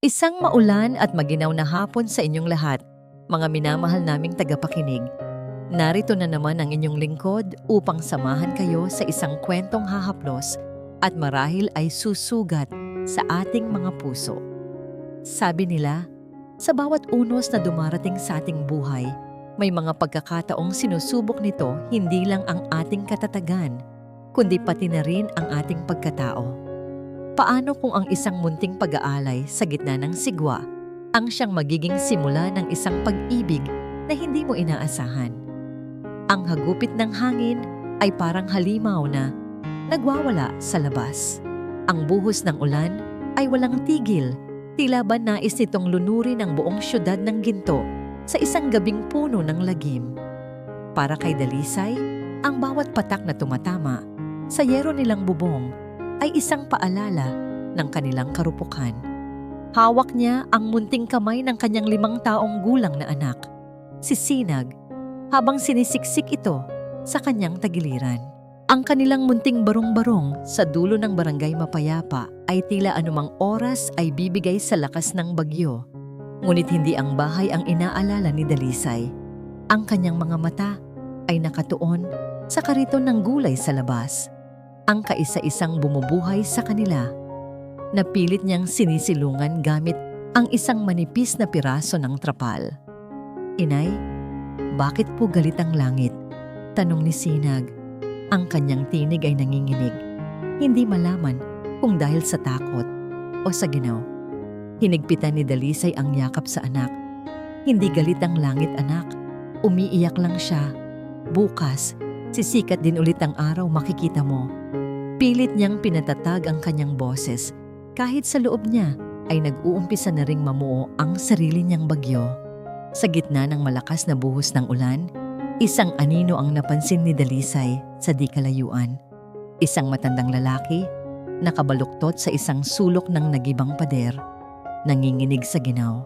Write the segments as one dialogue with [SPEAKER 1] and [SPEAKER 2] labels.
[SPEAKER 1] Isang maulan at maginaw na hapon sa inyong lahat, mga minamahal naming tagapakinig. Narito na naman ang inyong lingkod upang samahan kayo sa isang kwentong hahaplos at marahil ay susugat sa ating mga puso. Sabi nila, sa bawat unos na dumarating sa ating buhay, may mga pagkakataong sinusubok nito hindi lang ang ating katatagan, kundi pati na rin ang ating pagkatao. Paano kung ang isang munting pag-aalay sa gitna ng sigwa ang siyang magiging simula ng isang pag-ibig na hindi mo inaasahan? Ang hagupit ng hangin ay parang halimaw na nagwawala sa labas. Ang buhos ng ulan ay walang tigil, tila ba nais nitong lunurin ang buong syudad ng ginto sa isang gabing puno ng lagim. Para kay Dalisay, ang bawat patak na tumatama sa yero nilang bubong ay isang paalala ng kanilang karupukan. Hawak niya ang munting kamay ng kanyang 5 taong gulang na anak, si Sinag, habang sinisiksik ito sa kanyang tagiliran. Ang kanilang munting barong-barong sa dulo ng barangay Mapayapa ay tila anumang oras ay bibigay sa lakas ng bagyo. Ngunit hindi ang bahay ang inaalala ni Dalisay. Ang kanyang mga mata ay nakatuon sa kariton ng gulay sa labas. Ang kaisa-isang bumubuhay sa kanila. Napilit niyang sinisilungan gamit ang isang manipis na piraso ng trapal. Inay, bakit po galit ang langit? Tanong ni Sinag. Ang kanyang tinig ay nanginginig. Hindi malaman kung dahil sa takot o sa ginaw. Hinigpitan ni Dalisay ang yakap sa anak. Hindi galit ang langit, anak. Umiiyak lang siya. Bukas, sisikat din ulit ang araw, makikita mo. Pilit niyang pinatatag ang kanyang boses kahit sa loob niya ay nag-uumpisa na ring mamuo ang sarili niyang bagyo. Sa gitna ng malakas na buhos ng ulan, isang anino ang napansin ni Dalisay sa di kalayuan. Isang matandang lalaki, nakabaluktot sa isang sulok ng nagibang pader, nanginginig sa ginaw.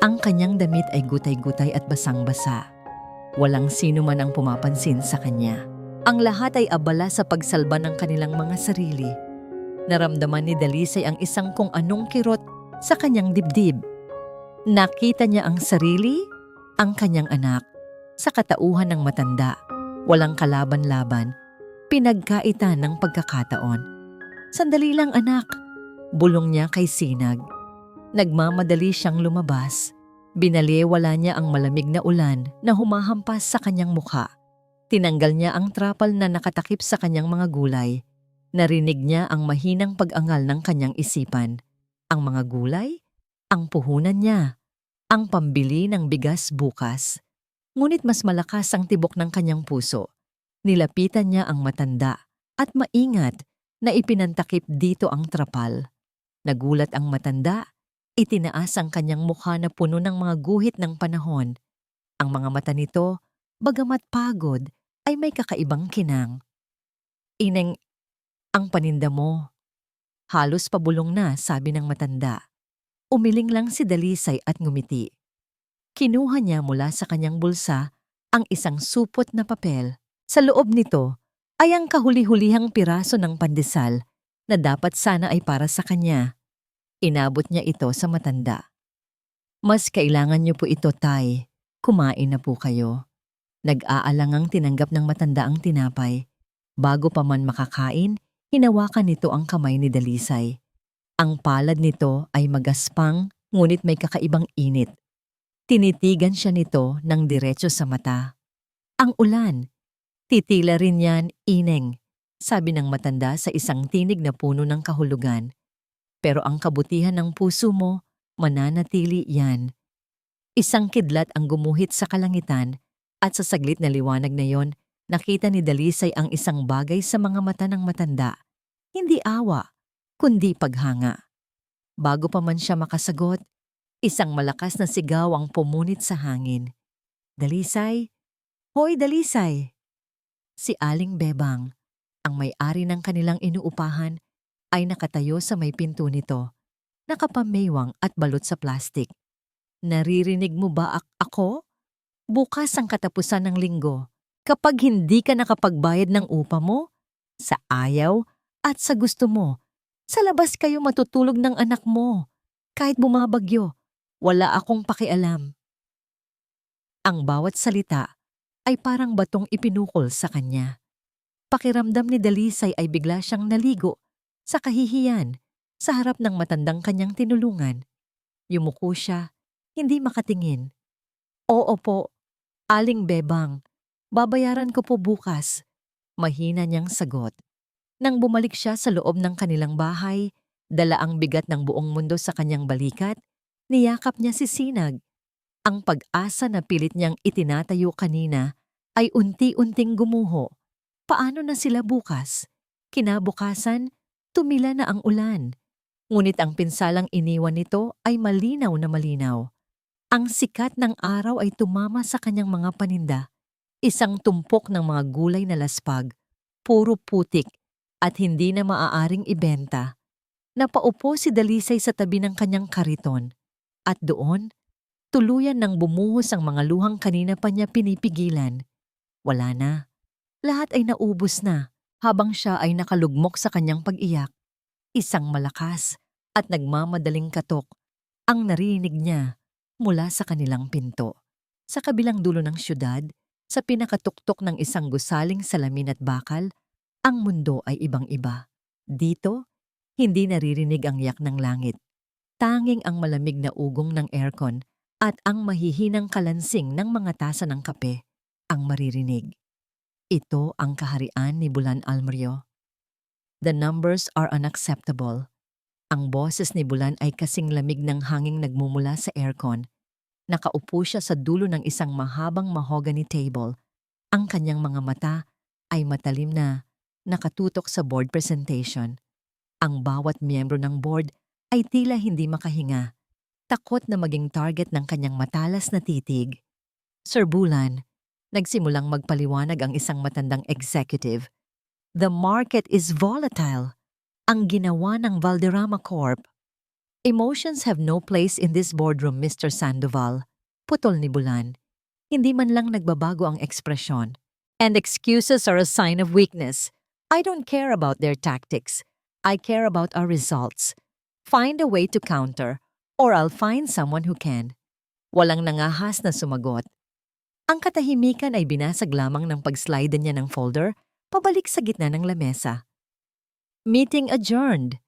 [SPEAKER 1] Ang kanyang damit ay gutay-gutay at basang-basa. Walang sino man ang pumapansin sa kanya. Ang lahat ay abala sa pagsalba ng kanilang mga sarili. Naramdaman ni Dalisay ang isang kung anong kirot sa kanyang dibdib. Nakita niya ang sarili, ang kanyang anak, sa katauhan ng matanda. Walang kalaban-laban, pinagkaitan ng pagkakataon. Sandali lang, anak, bulong niya kay Sinag. Nagmamadali siyang lumabas. Binaliwala niya ang malamig na ulan na humahampas sa kanyang mukha. Tinanggal niya ang trapal na nakatakip sa kanyang mga gulay. Narinig niya ang mahinang pag-angal ng kanyang isipan. Ang mga gulay? Ang puhunan niya. Ang pambili ng bigas bukas. Ngunit mas malakas ang tibok ng kanyang puso. Nilapitan niya ang matanda at maingat na ipinantakip dito ang trapal. Nagulat ang matanda. Itinaas ang kanyang mukha na puno ng mga guhit ng panahon. Ang mga mata nito, bagamat pagod, ay may kakaibang kinang. Ineng, ang paninda mo. Halos pabulong na, sabi ng matanda. Umiling lang si Dalisay at ngumiti. Kinuha niya mula sa kanyang bulsa ang isang supot na papel. Sa loob nito ay ang kahuli-hulihang piraso ng pandesal na dapat sana ay para sa kanya. Inabot niya ito sa matanda. Mas kailangan niyo po ito, tay. Kumain na po kayo. Nag-aalangang tinanggap ng matanda ang tinapay. Bago pa man makakain, hinawakan nito ang kamay ni Dalisay. Ang palad nito ay magaspang, ngunit may kakaibang init. Tinitigan siya nito ng diretso sa mata. Ang ulan. Titila rin yan, ineng, sabi ng matanda sa isang tinig na puno ng kahulugan. Pero ang kabutihan ng puso mo, mananatili yan. Isang kidlat ang gumuhit sa kalangitan. At sa saglit na liwanag na yon, nakita ni Dalisay ang isang bagay sa mga mata ng matanda. Hindi awa, kundi paghanga. Bago pa man siya makasagot, isang malakas na sigaw ang pumunit sa hangin. Dalisay! Hoy, Dalisay! Si Aling Bebang, ang may-ari ng kanilang inuupahan, ay nakatayo sa may pinto nito, nakapamaywang at balot sa plastik. Naririnig mo ba ako? Bukas ang katapusan ng linggo. Kapag hindi ka nakapagbayad ng upa mo, sa ayaw at sa gusto mo, sa labas kayo matutulog ng anak mo. Kahit bumabagyo, wala akong pakialam. Ang bawat salita ay parang batong ipinukol sa kanya. Pakiramdam ni Dalisay ay bigla siyang naligo sa kahihiyan sa harap ng matandang kanyang tinulungan. Yumuko siya, hindi makatingin. Oo po, Aling Bebang, babayaran ko po bukas. Mahina niyang sagot. Nang bumalik siya sa loob ng kanilang bahay, dala ang bigat ng buong mundo sa kanyang balikat, niyakap niya si Sinag. Ang pag-asa na pilit niyang itinatayo kanina ay unti-unting gumuho. Paano na sila bukas? Kinabukasan, tumila na ang ulan. Ngunit ang pinsalang iniwan nito ay malinaw na malinaw. Ang sikat ng araw ay tumama sa kanyang mga paninda. Isang tumpok ng mga gulay na laspag, puro putik at hindi na maaaring ibenta. Napaupo si Dalisay sa tabi ng kanyang kariton. At doon, tuluyan nang bumuhos ang mga luhang kanina pa niya pinipigilan. Wala na. Lahat ay naubos na habang siya ay nakalugmok sa kanyang pag-iyak. Isang malakas at nagmamadaling katok ang narinig niya mula sa kanilang pinto. Sa kabilang dulo ng syudad, sa pinakatuktok ng isang gusaling salamin at bakal, ang mundo ay ibang-iba. Dito, hindi naririnig ang yak ng langit. Tanging ang malamig na ugong ng aircon at ang mahihinang kalansing ng mga tasa ng kape ang maririnig. Ito ang kaharian ni Bulan Almario. The numbers are unacceptable. Ang boses ni Bulan ay kasing lamig ng hanging nagmumula sa aircon. Nakaupo siya sa dulo ng isang mahabang mahogany table. Ang kanyang mga mata ay matalim na nakatutok sa board presentation. Ang bawat miyembro ng board ay tila hindi makahinga, takot na maging target ng kanyang matalas na titig. Sir Bulan, nagsimulang magpaliwanag ang isang matandang executive. The market is volatile. Ang ginawa ng Valderrama Corp. Emotions have no place in this boardroom, Mr. Sandoval. Putol ni Bulan. Hindi man lang nagbabago ang ekspresyon. And excuses are a sign of weakness. I don't care about their tactics. I care about our results. Find a way to counter, or I'll find someone who can. Walang nangahas na sumagot. Ang katahimikan ay binasag lamang ng pag-slide niya ng folder pabalik sa gitna ng lamesa. Meeting adjourned.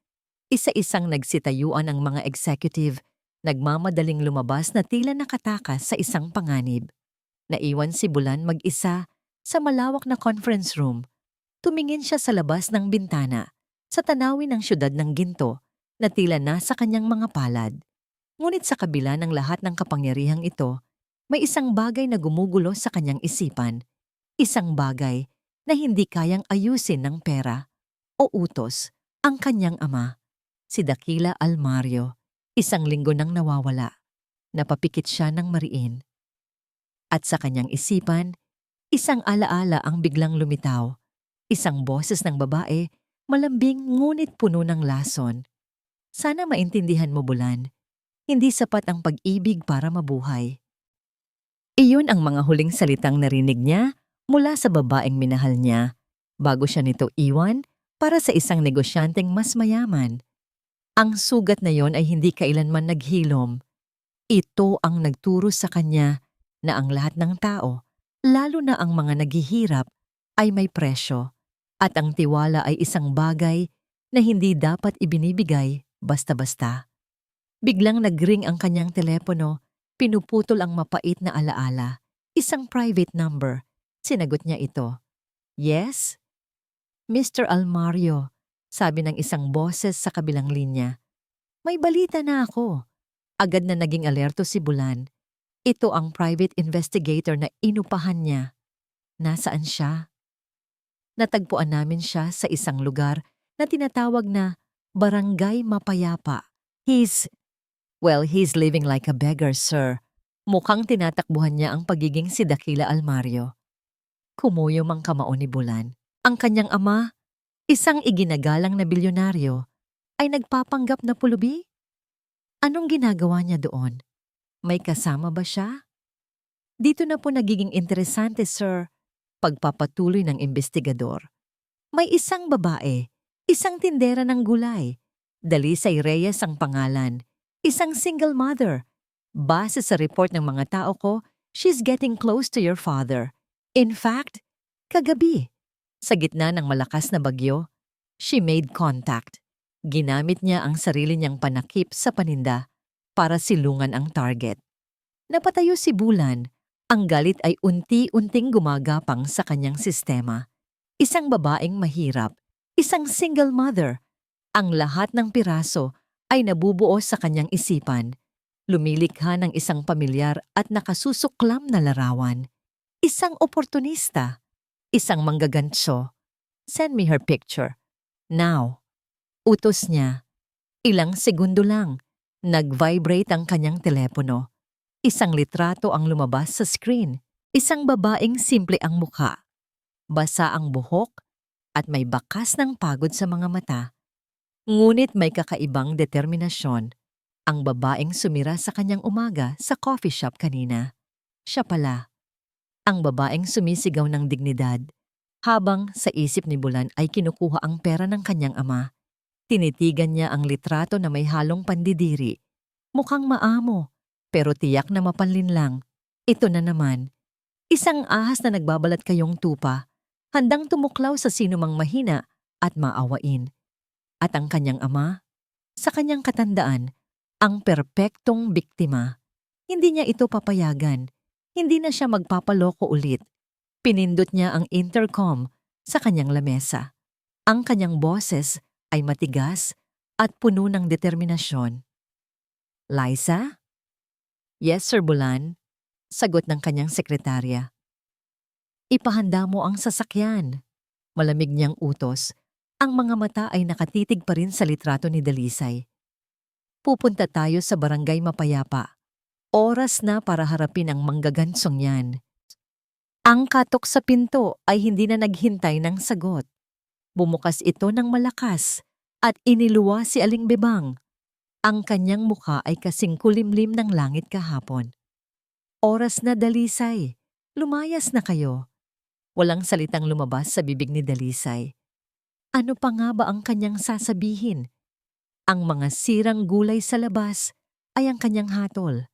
[SPEAKER 1] Isa-isang nagsitayuan ang mga executive, nagmamadaling lumabas na tila nakatakas sa isang panganib. Naiwan si Bulan mag-isa sa malawak na conference room. Tumingin siya sa labas ng bintana, sa tanawin ng syudad ng ginto na tila nasa kanyang mga palad. Ngunit sa kabila ng lahat ng kapangyarihang ito, may isang bagay na gumugulo sa kanyang isipan. Isang bagay na hindi kayang ayusin ng pera o utos ang kanyang ama. Si Dakila Almario, isang linggo nang nawawala. Napapikit siya ng mariin. At sa kanyang isipan, isang alaala ang biglang lumitaw. Isang boses ng babae, malambing ngunit puno ng lason. Sana maintindihan mo, Bulan. Hindi sapat ang pag-ibig para mabuhay. Iyon ang mga huling salitang narinig niya mula sa babaeng minahal niya bago siya nito iwan para sa isang negosyanteng mas mayaman. Ang sugat na yon ay hindi kailanman naghilom. Ito ang nagturo sa kanya na ang lahat ng tao, lalo na ang mga naghihirap, ay may presyo at ang tiwala ay isang bagay na hindi dapat ibinibigay basta-basta. Biglang nagring ang kanyang telepono, pinuputol ang mapait na alaala. Isang private number. Sinagot niya ito. Yes? Mr. Almario, sabi ng isang boses sa kabilang linya. May balita na ako. Agad na naging alerto si Bulan. Ito ang private investigator na inupahan niya. Nasaan siya? Natagpuan namin siya sa isang lugar na tinatawag na Barangay Mapayapa. He's living like a beggar, sir. Mukhang tinatakbuhan niya ang pagiging si Dakila Almario. Kumuyom ang kamao ni Bulan. Ang kanyang ama, isang iginagalang na bilyonaryo, ay nagpapanggap na pulubi? Anong ginagawa niya doon? May kasama ba siya? Dito na po nagiging interesante, sir. Pagpapatuloy ng investigador. May isang babae, isang tindera ng gulay. Dalisay Reyes ang pangalan. Isang single mother. Base sa report ng mga tao ko, she's getting close to your father. In fact, kagabi, sa gitna ng malakas na bagyo, she made contact. Ginamit niya ang sarili niyang panakip sa paninda para silungan ang target. Napatayo si Bulan. Ang galit ay unti-unting gumagapang sa kanyang sistema. Isang babaeng mahirap, isang single mother. Ang lahat ng piraso ay nabubuo sa kanyang isipan. Lumilikha ng isang pamilyar at nakasusuklam na larawan. Isang oportunista, isang manggagantso. Send me her picture. Now. Utos niya. Ilang segundo lang, nag-vibrate ang kanyang telepono. Isang litrato ang lumabas sa screen. Isang babaeng simple ang mukha. Basa ang buhok at may bakas ng pagod sa mga mata. Ngunit may kakaibang determinasyon. Ang babaeng sumira sa kanyang umaga sa coffee shop kanina. Siya pala. Ang babaeng sumisigaw ng dignidad habang sa isip ni Bulan ay kinukuha ang pera ng kanyang ama. Tinitigan niya ang litrato na may halong pandidiri. Mukhang maamo, pero tiyak na mapanlin lang. Ito na naman. Isang ahas na nagbabalat kayong tupa, handang tumuklaw sa sinumang mahina at maawain. At ang kanyang ama, sa kanyang katandaan, ang perpektong biktima. Hindi niya ito papayagan. Hindi na siya magpapaloko ulit. Pinindot niya ang intercom sa kanyang lamesa. Ang kanyang boses ay matigas at puno ng determinasyon. Liza? Yes, Sir Bulan, sagot ng kanyang sekretarya. Ipahanda mo ang sasakyan. Malamig niyang utos. Ang mga mata ay nakatitig pa rin sa litrato ni Dalisay. Pupunta tayo sa barangay Mapayapa. Oras na para harapin ang manggagansong yan. Ang katok sa pinto ay hindi na naghintay ng sagot. Bumukas ito ng malakas at iniluwa si Aling Bebang. Ang kanyang mukha ay kasing kulimlim ng langit kahapon. Oras na, Dalisay. Lumayas na kayo. Walang salitang lumabas sa bibig ni Dalisay. Ano pa nga ba ang kanyang sasabihin? Ang mga sirang gulay sa labas ay ang kanyang hatol.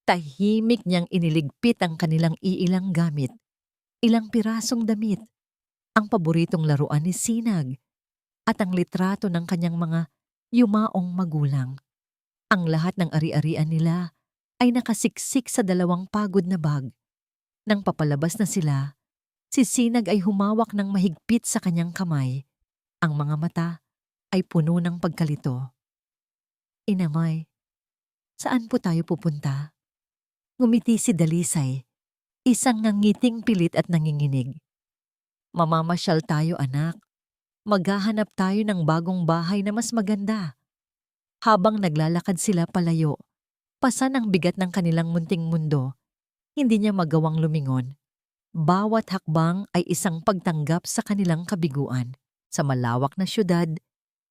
[SPEAKER 1] Tahimik niyang iniligpit ang kanilang iilang gamit. Ilang pirasong damit. Ang paboritong laruan ni Sinag. At ang litrato ng kanyang mga yumaong magulang. Ang lahat ng ari-arian nila ay nakasiksik sa dalawang pagod na bag. Nang papalabas na sila, si Sinag ay humawak ng mahigpit sa kanyang kamay. Ang mga mata ay puno ng pagkalito. Inamay, saan po tayo pupunta? Ngumiti si Dalisay, isang nangiting pilit at nanginginig. Mamamasyal tayo, anak. Maghahanap tayo ng bagong bahay na mas maganda. Habang naglalakad sila palayo, pasan ang bigat ng kanilang munting mundo. Hindi niya magawang lumingon. Bawat hakbang ay isang pagtanggap sa kanilang kabiguan. Sa malawak na syudad,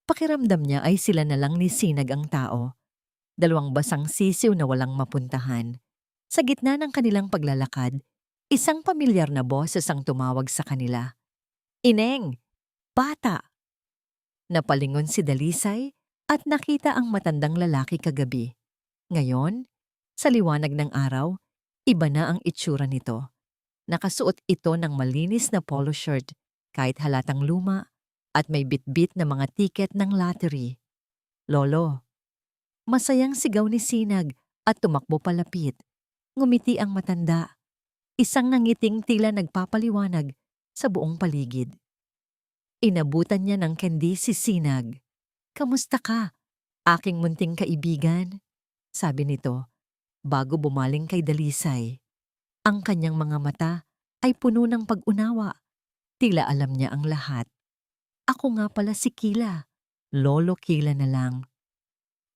[SPEAKER 1] pakiramdam niya ay sila na lang ni Sinag ang tao. Dalawang basang sisiw na walang mapuntahan. Sa gitna ng kanilang paglalakad, isang pamilyar na boses ang tumawag sa kanila. Ineng! Bata! Napalingon si Dalisay at nakita ang matandang lalaki kagabi. Ngayon, sa liwanag ng araw, iba na ang itsura nito. Nakasuot ito ng malinis na polo shirt kahit halatang luma at may bitbit na mga tiket ng lottery. Lolo. Masayang sigaw ni Sinag at tumakbo palapit. Ngumiti ang matanda. Isang nangiting tila nagpapaliwanag sa buong paligid. Inabutan niya ng candy si Sinag. Kamusta ka, aking munting kaibigan? Sabi nito, bago bumaling kay Dalisay. Ang kanyang mga mata ay puno ng pag-unawa. Tila alam niya ang lahat. Ako nga pala si Kila. Lolo Kila na lang.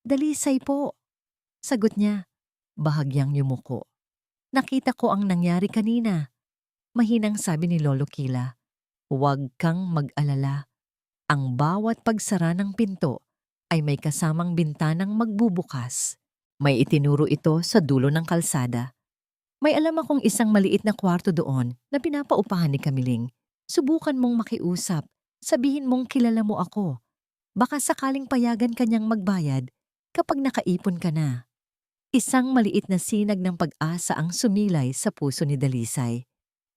[SPEAKER 1] Dalisay po. Sagot niya, bahagyang yumuko. Nakita ko ang nangyari kanina. Mahinang sabi ni Lolo Kila. Huwag kang mag-alala. Ang bawat pagsara ng pinto ay may kasamang bintanang magbubukas. May itinuro ito sa dulo ng kalsada. May alam akong isang maliit na kwarto doon na pinapaupahan ni Kamiling. Subukan mong makiusap. Sabihin mong kilala mo ako. Baka sakaling payagan kanyang magbayad. kapag nakaipon ka na. Isang maliit na sinag ng pag-asa ang sumilay sa puso ni Dalisay.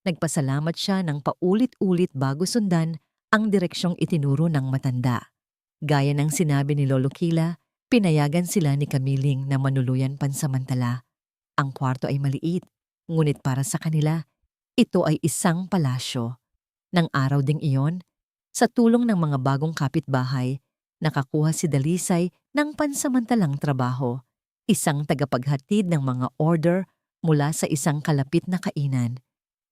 [SPEAKER 1] Nagpasalamat siya ng paulit-ulit bago sundan ang direksyong itinuro ng matanda. Gaya ng sinabi ni Lolo Kila, pinayagan sila ni Kamiling na manuluyan pansamantala. Ang kwarto ay maliit, ngunit para sa kanila, ito ay isang palasyo. Nang araw ding iyon, sa tulong ng mga bagong kapitbahay, nakakuha si Dalisay ng pansamantalang trabaho, isang tagapaghatid ng mga order mula sa isang kalapit na kainan.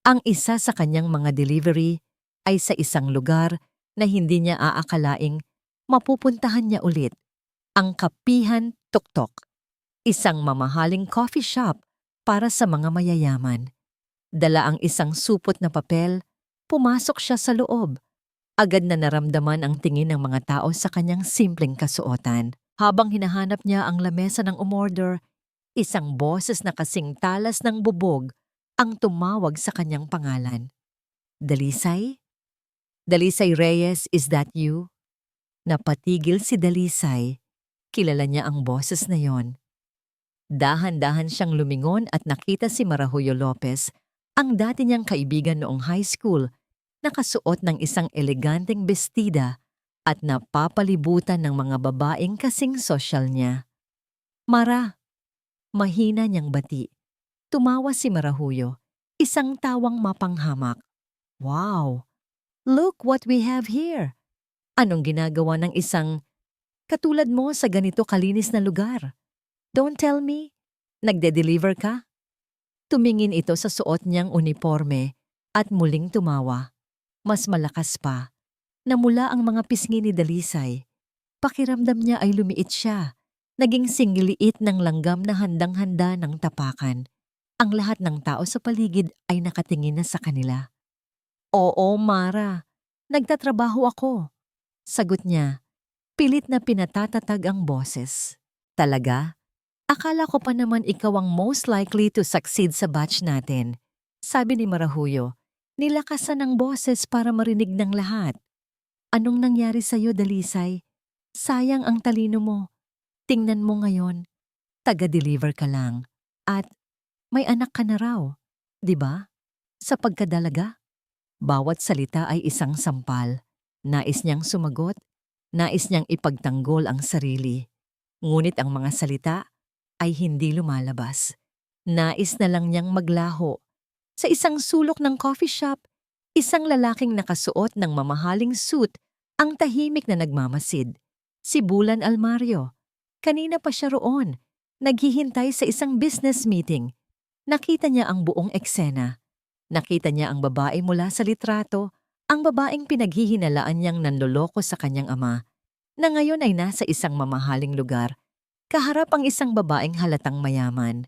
[SPEAKER 1] Ang isa sa kanyang mga delivery ay sa isang lugar na hindi niya aakalaing mapupuntahan niya ulit, ang Kapihan Tuktok, isang mamahaling coffee shop para sa mga mayayaman. Dala ang isang supot na papel, pumasok siya sa loob. Agad na naramdaman ang tingin ng mga tao sa kanyang simpleng kasuotan. Habang hinahanap niya ang lamesa ng umorder, isang boses na kasing talas ng bubog ang tumawag sa kanyang pangalan. Dalisay? Dalisay Reyes, is that you? Napatigil si Dalisay. Kilala niya ang boses na yon. Dahan-dahan siyang lumingon at nakita si Marahuyo Lopez, ang dati niyang kaibigan noong high school, nakasuot ng isang eleganteng bestida at napapalibutan ng mga babaeng kasing sosyal niya. Mara, mahina niyang bati. Tumawa si Marahuyo, isang tawang mapanghamak. Wow! Look what we have here! Anong ginagawa ng isang katulad mo sa ganito kalinis na lugar? Don't tell me, nagde-deliver ka? Tumingin ito sa suot niyang uniforme at muling tumawa. Mas malakas pa. Namula ang mga pisngi ni Dalisay. Pakiramdam niya ay lumiit siya. Naging singliit ng langgam na handang-handa ng tapakan. Ang lahat ng tao sa paligid ay nakatingin na sa kanila. Oo, Mara. Nagtatrabaho ako. Sagot niya. Pilit na pinatatatag ang boses. Talaga? Akala ko pa naman ikaw ang most likely to succeed sa batch natin. Sabi ni Marahuyo. Nilakasan ng boses para marinig ng lahat. Anong nangyari sa'yo, Dalisay? Sayang ang talino mo. Tingnan mo ngayon. Taga-deliver ka lang. At may anak ka na raw. 'Di ba? Sa pagkadalaga, bawat salita ay isang sampal. Nais niyang sumagot, nais niyang ipagtanggol ang sarili. Ngunit ang mga salita ay hindi lumalabas. Nais na lang niyang maglaho. Sa isang sulok ng coffee shop, isang lalaking nakasuot ng mamahaling suit ang tahimik na nagmamasid. Si Bulan Almario. Kanina pa siya roon, naghihintay sa isang business meeting. Nakita niya ang buong eksena. Nakita niya ang babae mula sa litrato, ang babaeng pinaghihinalaan niyang nanloloko sa kanyang ama, na ngayon ay nasa isang mamahaling lugar. Kaharap ang isang babaeng halatang mayaman.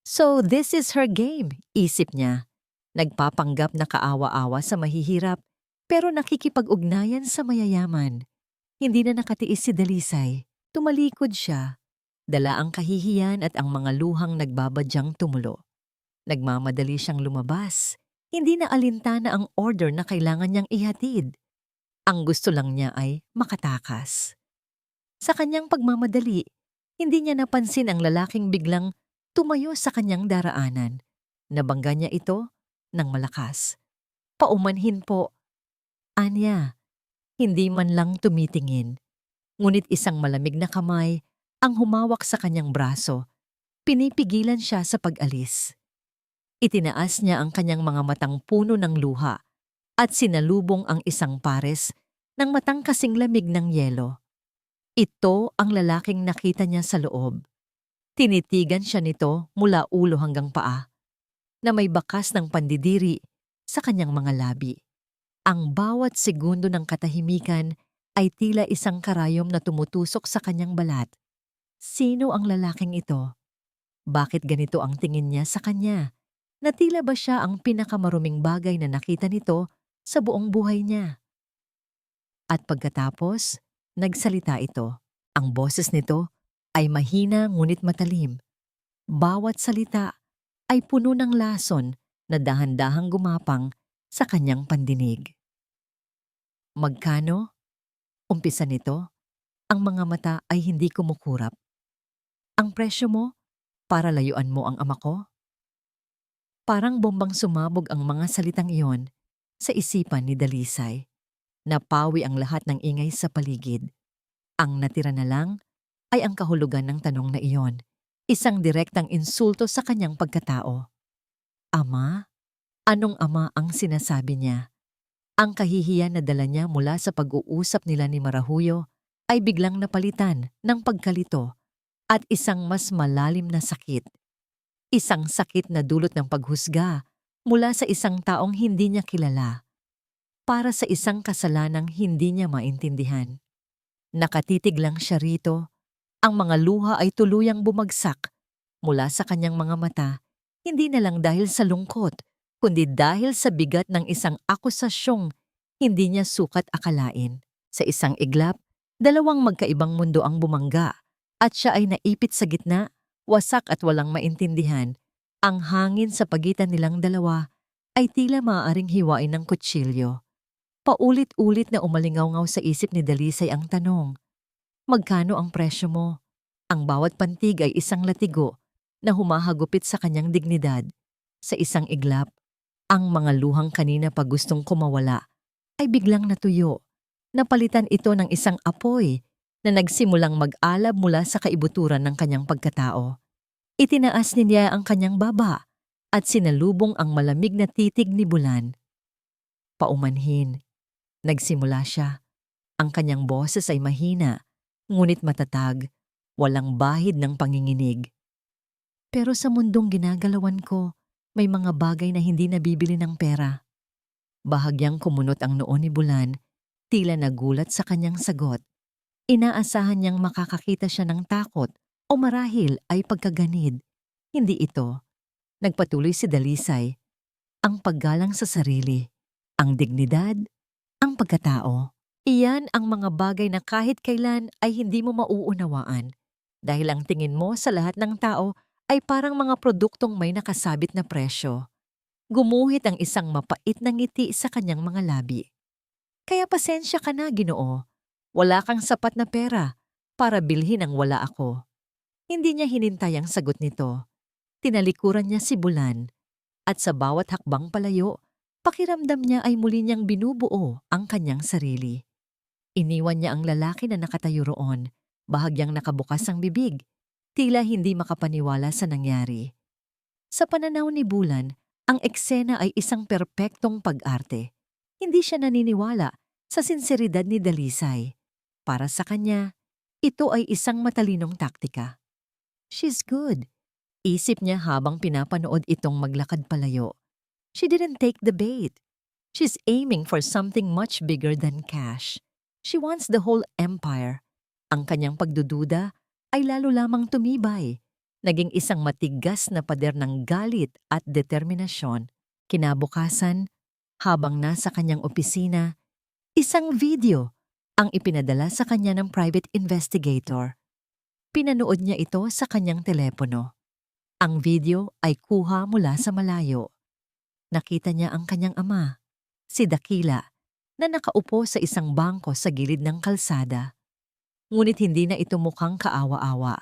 [SPEAKER 1] So this is her game, isip niya. Nagpapanggap na kaawa-awa sa mahihirap, pero nakikipag-ugnayan sa mayayaman. Hindi na nakatiis si Dalisay. Tumalikod siya. Dala ang kahihiyan at ang mga luhang nagbabadyang tumulo. Nagmamadali siyang lumabas. Hindi na alintana ang order na kailangan niyang ihatid. Ang gusto lang niya ay makatakas. Sa kanyang pagmamadali, hindi niya napansin ang lalaking biglang tumayo sa kanyang daraanan. Nabangga niya ito ng malakas. Paumanhin po. Anya, hindi man lang tumitingin. Ngunit isang malamig na kamay ang humawak sa kanyang braso. Pinipigilan siya sa pag-alis. Itinaas niya ang kanyang mga matang puno ng luha at sinalubong ang isang pares ng matang kasing lamig ng yelo. Ito ang lalaking nakita niya sa loob. Tinitigan siya nito mula ulo hanggang paa, na may bakas ng pandidiri sa kanyang mga labi. Ang bawat segundo ng katahimikan ay tila isang karayom na tumutusok sa kanyang balat. Sino ang lalaking ito? Bakit ganito ang tingin niya sa kanya? Na tila ba siya ang pinakamaruming bagay na nakita nito sa buong buhay niya? At pagkatapos, nagsalita ito. Ang boses nito ay mahina ngunit matalim. Bawat salita ay puno ng lason na dahan-dahang gumapang sa kanyang pandinig. Magkano? Umpisa nito, ang mga mata ay hindi kumukurap. ang presyo mo para layuan mo ang ama ko? Parang bombang sumabog ang mga salitang iyon sa isipan ni Dalisay. Napawi ang lahat ng ingay sa paligid. Ang natira na lang ay ang kahulugan ng tanong na iyon. Isang direktang insulto sa kanyang pagkatao. Ama? Anong ama ang sinasabi niya? Ang kahihiyan na dala niya mula sa pag-uusap nila ni Marahuyo ay biglang napalitan ng pagkalito at isang mas malalim na sakit. Isang sakit na dulot ng paghusga mula sa isang taong hindi niya kilala para sa isang kasalanang hindi niya maintindihan. Nakatitig lang siya rito. Ang mga luha ay tuluyang bumagsak mula sa kanyang mga mata, hindi na lang dahil sa lungkot, kundi dahil sa bigat ng isang akusasyong hindi niya sukat akalain. Sa isang iglap, dalawang magkaibang mundo ang bumangga at siya ay naipit sa gitna, wasak at walang maintindihan. Ang hangin sa pagitan nilang dalawa ay tila maaaring hiwain ng kutsilyo. Paulit-ulit na umalingaw-ngaw sa isip ni Dalisay ang tanong, magkano ang presyo mo? Ang bawat pantig ay isang latigo na humahagupit sa kanyang dignidad. Sa isang iglap, ang mga luhang kanina pa gustong kumawala ay biglang natuyo. Napalitan ito ng isang apoy na nagsimulang mag-alab mula sa kaibuturan ng kanyang pagkatao. Itinaas niya ang kanyang baba at sinalubong ang malamig na titig ni Bulan. Paumanhin. Nagsimula siya. Ang kanyang boses ay mahina, ngunit matatag, walang bahid ng panginginig. Pero sa mundong ginagalawan ko, may mga bagay na hindi nabibili ng pera. Bahagyang kumunot ang noo ni Bulan, tila nagulat sa kanyang sagot. Inaasahan niyang makakakita siya ng takot o marahil ay pagkaganid. Hindi ito. Nagpatuloy si Dalisay. Ang paggalang sa sarili, ang dignidad, ang pagkatao. Iyan ang mga bagay na kahit kailan ay hindi mo mauunawaan. Dahil ang tingin mo sa lahat ng tao ay parang mga produktong may nakasabit na presyo. Gumuhit ang isang mapait na ngiti sa kanyang mga labi. Kaya pasensya ka na, Ginoo. Wala kang sapat na pera para bilhin ang wala ako. Hindi niya hinintay ang sagot nito. Tinalikuran niya si Bulan at sa bawat hakbang palayo, pakiramdam niya ay muli niyang binubuo ang kanyang sarili. Iniwan niya ang lalaki na nakatayo roon, bahagyang nakabukas ang bibig, tila hindi makapaniwala sa nangyari. Sa pananaw ni Bulan, ang eksena ay isang perpektong pag-arte. Hindi siya naniniwala sa sinseridad ni Dalisay. Para sa kanya, ito ay isang matalinong taktika. She's good, isip niya habang pinapanood itong maglakad palayo. She didn't take the bait. She's aiming for something much bigger than cash. She wants the whole empire. Ang kanyang pagdududa ay lalo lamang tumibay. Naging isang matigas na pader ng galit at determinasyon. Kinabukasan, habang nasa kanyang opisina, isang video ang ipinadala sa kanya ng private investigator. Pinanood niya ito sa kanyang telepono. Ang video ay kuha mula sa malayo. Nakita niya ang kanyang ama, si Dakila, na nakaupo sa isang bangko sa gilid ng kalsada. Ngunit hindi na ito mukhang kaawa-awa.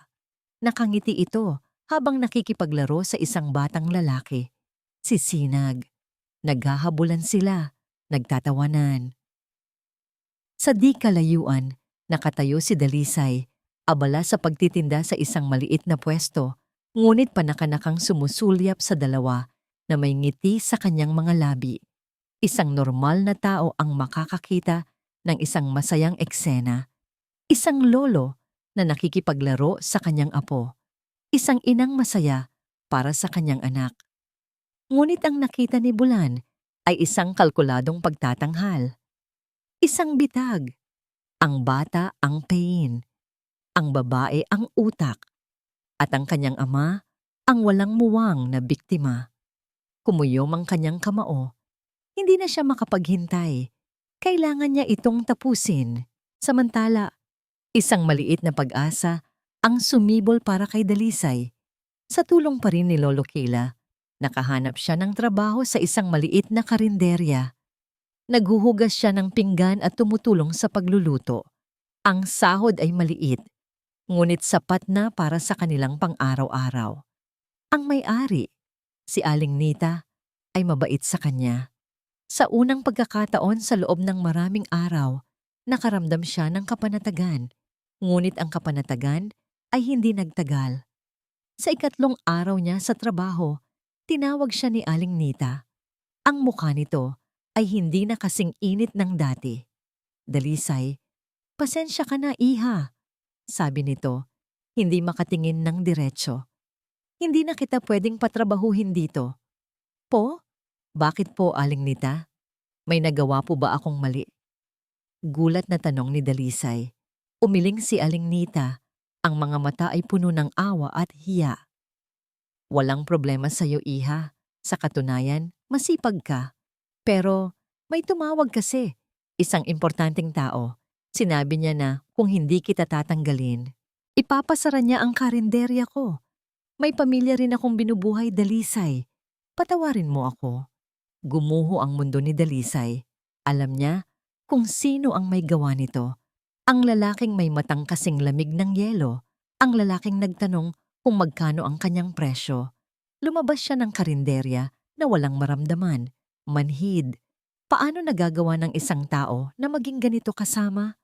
[SPEAKER 1] Nakangiti ito habang nakikipaglaro sa isang batang lalaki. Si Sinag. Naghahabulan sila, nagtatawanan. Sa di kalayuan, nakatayo si Dalisay, abala sa pagtitinda sa isang maliit na pwesto, ngunit panakanakang sumusulyap sa dalawa na may ngiti sa kanyang mga labi. Isang normal na tao ang makakakita ng isang masayang eksena. Isang lolo na nakikipaglaro sa kanyang apo. Isang inang masaya para sa kanyang anak. Ngunit ang nakita ni Bulan ay isang kalkuladong pagtatanghal. Isang bitag. Ang bata ang pain. Ang babae ang utak. At ang kanyang ama ang walang muwang na biktima. Kumuyom ang kanyang kamao. Hindi na siya makapaghintay. Kailangan niya itong tapusin. Samantala, isang maliit na pag-asa ang sumibol para kay Dalisay. Sa tulong pa rin ni Lolo Kila, nakahanap siya ng trabaho sa isang maliit na karinderya. Naghuhugas siya ng pinggan at tumutulong sa pagluluto. Ang sahod ay maliit, ngunit sapat na para sa kanilang pang-araw-araw. Ang may-ari, si Aling Nita, ay mabait sa kanya. Sa unang pagkakataon sa loob ng maraming araw, nakaramdam siya ng kapanatagan. Ngunit ang kapanatagan ay hindi nagtagal. Sa ikatlong araw niya sa trabaho, tinawag siya ni Aling Nita. Ang mukha nito ay hindi na kasing init ng dati. "Dalisay, pasensya ka na, iha," sabi nito, hindi makatingin ng diretso. "Hindi na kita pwedeng patrabahuhin dito." "Po? Bakit po, Aling Nita? May nagawa po ba akong mali?" Gulat na tanong ni Dalisay. Umiling si Aling Nita. Ang mga mata ay puno ng awa at hiya. "Walang problema sa'yo, iha. Sa katunayan, masipag ka. Pero may tumawag kasi, isang importanteng tao. Sinabi niya na kung hindi kita tatanggalin, ipapasara niya ang karinderya ko. May pamilya rin akong binubuhay, Dalisay. Patawarin mo ako." Gumuho ang mundo ni Dalisay. Alam niya kung sino ang may gawa nito. Ang lalaking may matang kasing lamig ng yelo. Ang lalaking nagtanong kung magkano ang kanyang presyo. Lumabas siya ng karinderya na walang maramdaman. Manhid. Paano nagagawa ng isang tao na maging ganito kasama?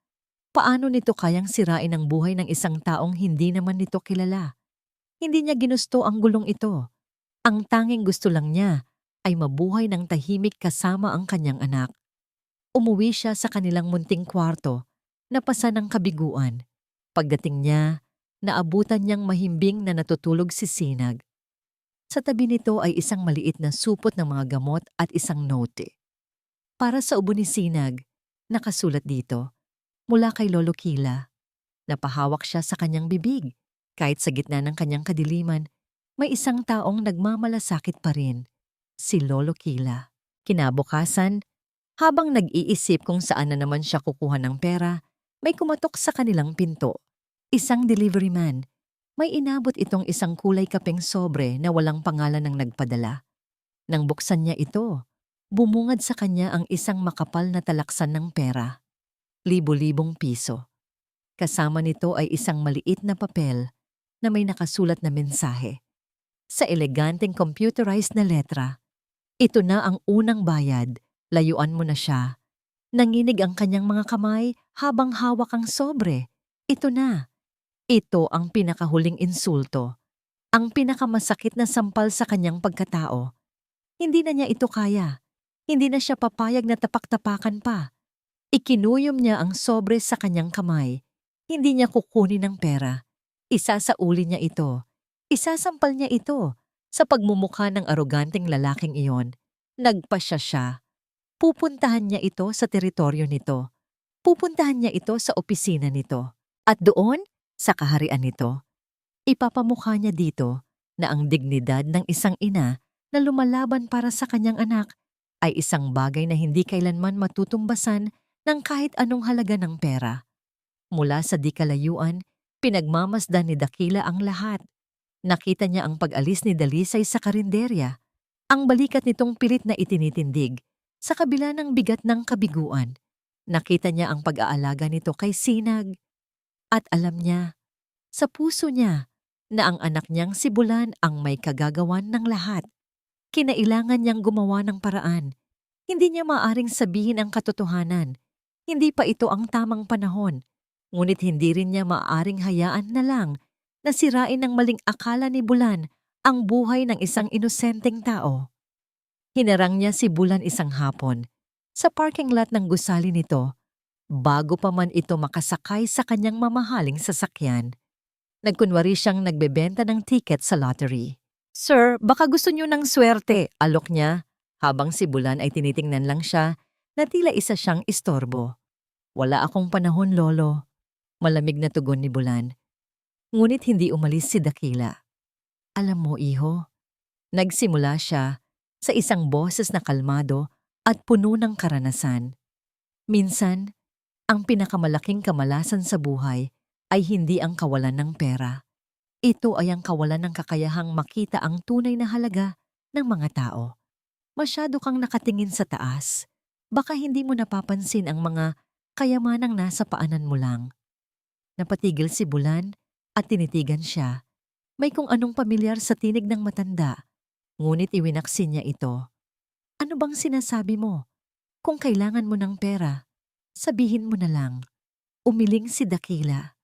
[SPEAKER 1] Paano nito kayang sirain ang buhay ng isang taong hindi naman nito kilala? Hindi niya ginusto ang gulong ito. Ang tanging gusto lang niya ay mabuhay ng tahimik kasama ang kanyang anak. Umuwi siya sa kanilang munting kwarto, napasa ng kabiguan. Pagdating niya, naabutan niyang mahimbing na natutulog si Sinag. Sa tabi nito ay isang maliit na supot ng mga gamot at isang note. Para sa ubo ni Sinag, nakasulat dito, mula kay Lolo Kila. Napahawak siya sa kanyang bibig. Kahit sa gitna ng kanyang kadiliman, may isang taong nagmamalasakit pa rin, si Lolo Kila. Kinabukasan, habang nag-iisip kung saan na naman siya kukuha ng pera, may kumatok sa kanilang pinto. Isang delivery man. May inabot itong isang kulay kapeng sobre na walang pangalan ng nagpadala. Nang buksan niya ito, bumungad sa kanya ang isang makapal na talaksan ng pera. Libo-libong piso. Kasama nito ay isang maliit na papel na may nakasulat na mensahe. Sa eleganteng computerized na letra, "Ito na ang unang bayad. Layuan mo na siya." Nanginig ang kanyang mga kamay habang hawak ang sobre. Ito na. Ito ang pinakahuling insulto. Ang pinakamasakit na sampal sa kanyang pagkatao. Hindi na niya ito kaya. Hindi na siya papayag na tapak-tapakan pa. Ikinuyom niya ang sobre sa kanyang kamay. Hindi niya kukunin ang pera. Isasauli niya ito. Isasampal niya ito. Sa pagmumukha ng aroganteng lalaking iyon, nagpasya siya. Pupuntahan niya ito sa teritoryo nito. Pupuntahan niya ito sa opisina nito. At doon, sa kaharian nito, ipapamukha niya dito na ang dignidad ng isang ina na lumalaban para sa kanyang anak ay isang bagay na hindi kailanman matutumbasan ng kahit anong halaga ng pera. Mula sa di kalayuan, pinagmamasdan ni Dakila ang lahat. Nakita niya ang pag-alis ni Dalisay sa karinderya, ang balikat nitong pilit na itinitindig sa kabila ng bigat ng kabiguan. Nakita niya ang pag-aalaga nito kay Sinag. At alam niya, sa puso niya, na ang anak niyang si Bulan ang may kagagawan ng lahat. Kinailangan niyang gumawa ng paraan. Hindi niya maaring sabihin ang katotohanan. Hindi pa ito ang tamang panahon. Ngunit hindi rin niya maaring hayaan na lang na sirain ng maling akala ni Bulan ang buhay ng isang inosenteng tao. Hinarang niya si Bulan isang hapon sa parking lot ng gusali nito bago pa man ito makasakay sa kanyang mamahaling sasakyan. Nagkunwari siyang nagbebenta ng ticket sa lottery. "Sir, baka gusto niyo ng swerte," alok niya, habang si Bulan ay tinitingnan lang siya na tila isa siyang istorbo. "Wala akong panahon, Lolo," malamig na tugon ni Bulan. Ngunit hindi umalis si Dakila. "Alam mo, iho," nagsimula siya sa isang boses na kalmado at puno ng karanasan. "Minsan, ang pinakamalaking kamalasan sa buhay ay hindi ang kawalan ng pera. Ito ay ang kawalan ng kakayahang makita ang tunay na halaga ng mga tao. Masyado kang nakatingin sa taas. Baka hindi mo napapansin ang mga kayamanang nasa paanan mo lang." Napatigil si Bulan at tinitigan siya. May kung anong pamilyar sa tinig ng matanda, ngunit iwinaksin niya ito. Ano bang sinasabi mo? Kung kailangan mo ng pera, sabihin mo na lang. Umiling si Dakila.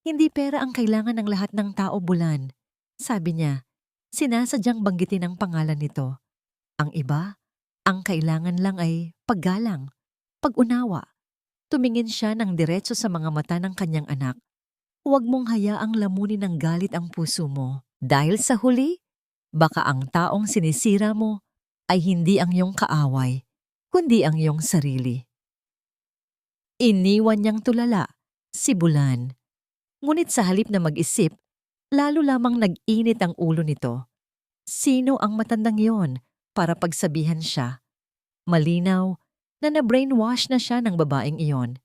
[SPEAKER 1] Hindi pera ang kailangan ng lahat ng tao, Bulan. Sabi niya, sinasadyang banggitin ang pangalan nito. Ang iba, ang kailangan lang ay paggalang, pag-unawa. Tumingin siya ng diretso sa mga mata ng kanyang anak. Huwag mong hayaang lamunin ng galit ang puso mo. Dahil sa huli, baka ang taong sinisira mo ay hindi ang iyong kaaway, kundi ang iyong sarili. Iniwan niyang tulala si Bulan. Ngunit sa halip na mag-isip, lalo lamang nag-init ang ulo nito. Sino ang matandang yon para pagsabihan siya? Malinaw na na-brainwash na siya ng babaeng iyon.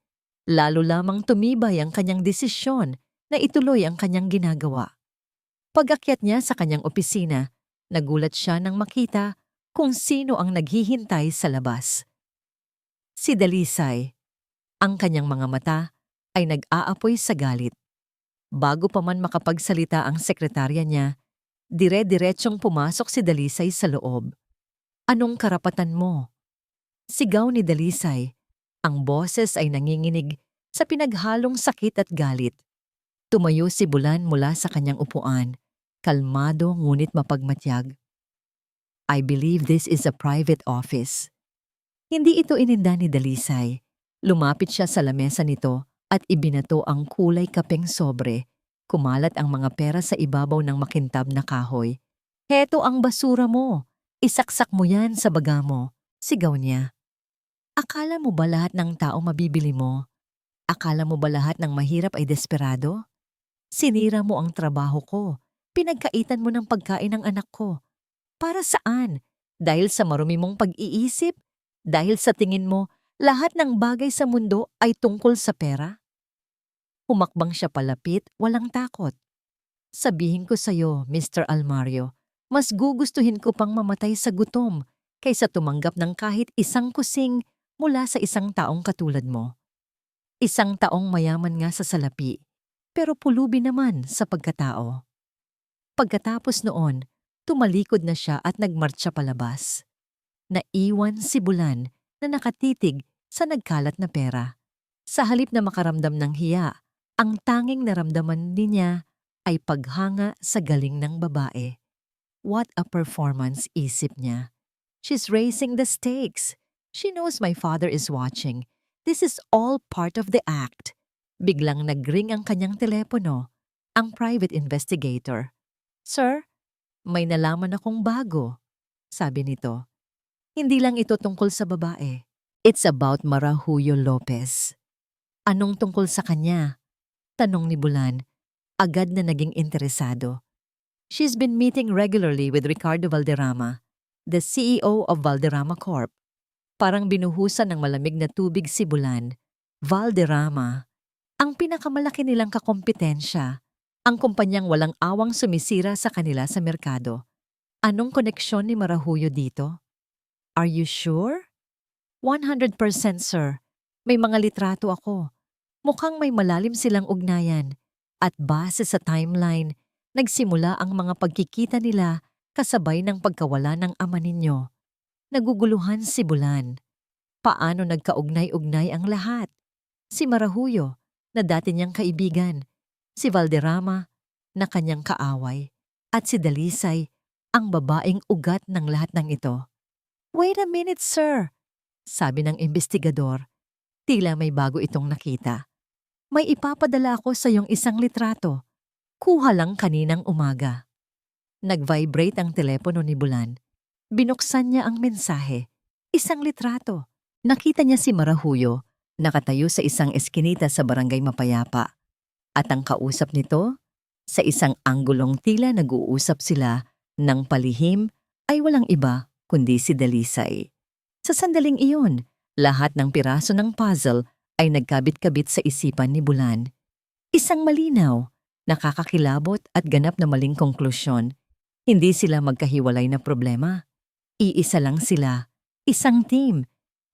[SPEAKER 1] Lalo lamang tumibay ang kanyang desisyon na ituloy ang kanyang ginagawa. Pag-akyat niya sa kanyang opisina, nagulat siya nang makita kung sino ang naghihintay sa labas. Si Dalisay. Ang kanyang mga mata ay nag-aapoy sa galit. Bago pa man makapagsalita ang sekretarya niya, dire-diretsyong pumasok si Dalisay sa loob. Anong karapatan mo? Sigaw ni Dalisay. Ang boses ay nanginginig sa pinaghalong sakit at galit. Tumayo si Bulan mula sa kanyang upuan, kalmado ngunit mapagmatyag. I believe this is a private office. Hindi ito ininda ni Dalisay. Lumapit siya sa lamesa nito at ibinato ang kulay kapeng sobre. Kumalat ang mga pera sa ibabaw ng makintab na kahoy. Heto ang basura mo. Isaksak mo yan sa baga mo. Sigaw niya. Akala mo ba lahat ng tao mabibili mo? Akala mo ba lahat ng mahirap ay desperado? Sinira mo ang trabaho ko. Pinagkaitan mo ng pagkain ng anak ko. Para saan? Dahil sa marumi mong pag-iisip? Dahil sa tingin mo, lahat ng bagay sa mundo ay tungkol sa pera? Humakbang siya palapit, walang takot. Sabihin ko sa'yo, Mr. Almario, mas gugustuhin ko pang mamatay sa gutom kaysa tumanggap ng kahit isang kusing mula sa isang taong katulad mo. Isang taong mayaman nga sa salapi, pero pulubi naman sa pagkatao. Pagkatapos noon, tumalikod na siya at nagmartsa palabas. Naiwan si Bulan na nakatitig sa nagkalat na pera. Sa halip na makaramdam ng hiya, ang tanging naramdaman niya ay paghanga sa galing ng babae. What a performance, isip niya. She's raising the stakes. She knows my father is watching. This is all part of the act. Biglang nagring ang kanyang telepono, ang private investigator. Sir, may nalaman akong bago, sabi nito. Hindi lang ito tungkol sa babae. It's about Marahuyo Lopez. Anong tungkol sa kanya? Tanong ni Bulan, agad na naging interesado. She's been meeting regularly with Ricardo Valderrama, the CEO of Valderrama Corp. Parang binuhusan ng malamig na tubig si Bulan. Valderrama, ang pinakamalaki nilang kakompetensya, ang kumpanyang walang awang sumisira sa kanila sa merkado. Anong koneksyon ni Marahuyo dito? Are you sure? 100% sir. May mga litrato ako. Mukhang may malalim silang ugnayan. At base sa timeline, nagsimula ang mga pagkikita nila kasabay ng pagkawala ng ama ninyo. Naguguluhan si Bulan. Paano nagkaugnay-ugnay ang lahat? Si Marahuyo, na dati niyang kaibigan. Si Valderrama, na kanyang kaaway. At si Dalisay, ang babaeng ugat ng lahat ng ito. Wait a minute, sir, sabi ng investigador. Tila may bago itong nakita. May ipapadala ako sa iyong isang litrato. Kuha lang kaninang umaga. Nag-vibrate ang telepono ni Bulan. Binuksan niya ang mensahe. Isang litrato. Nakita niya si Marahuyo, nakatayo sa isang eskinita sa Barangay Mapayapa. At ang kausap nito, sa isang anggulong tila nag-uusap sila ng palihim ay walang iba kundi si Dalisay. Sa sandaling iyon, lahat ng piraso ng puzzle ay nagkabit-kabit sa isipan ni Bulan. Isang malinaw, nakakakilabot at ganap na maling konklusyon. Hindi sila magkahiwalay na problema. Iisa lang sila, isang team.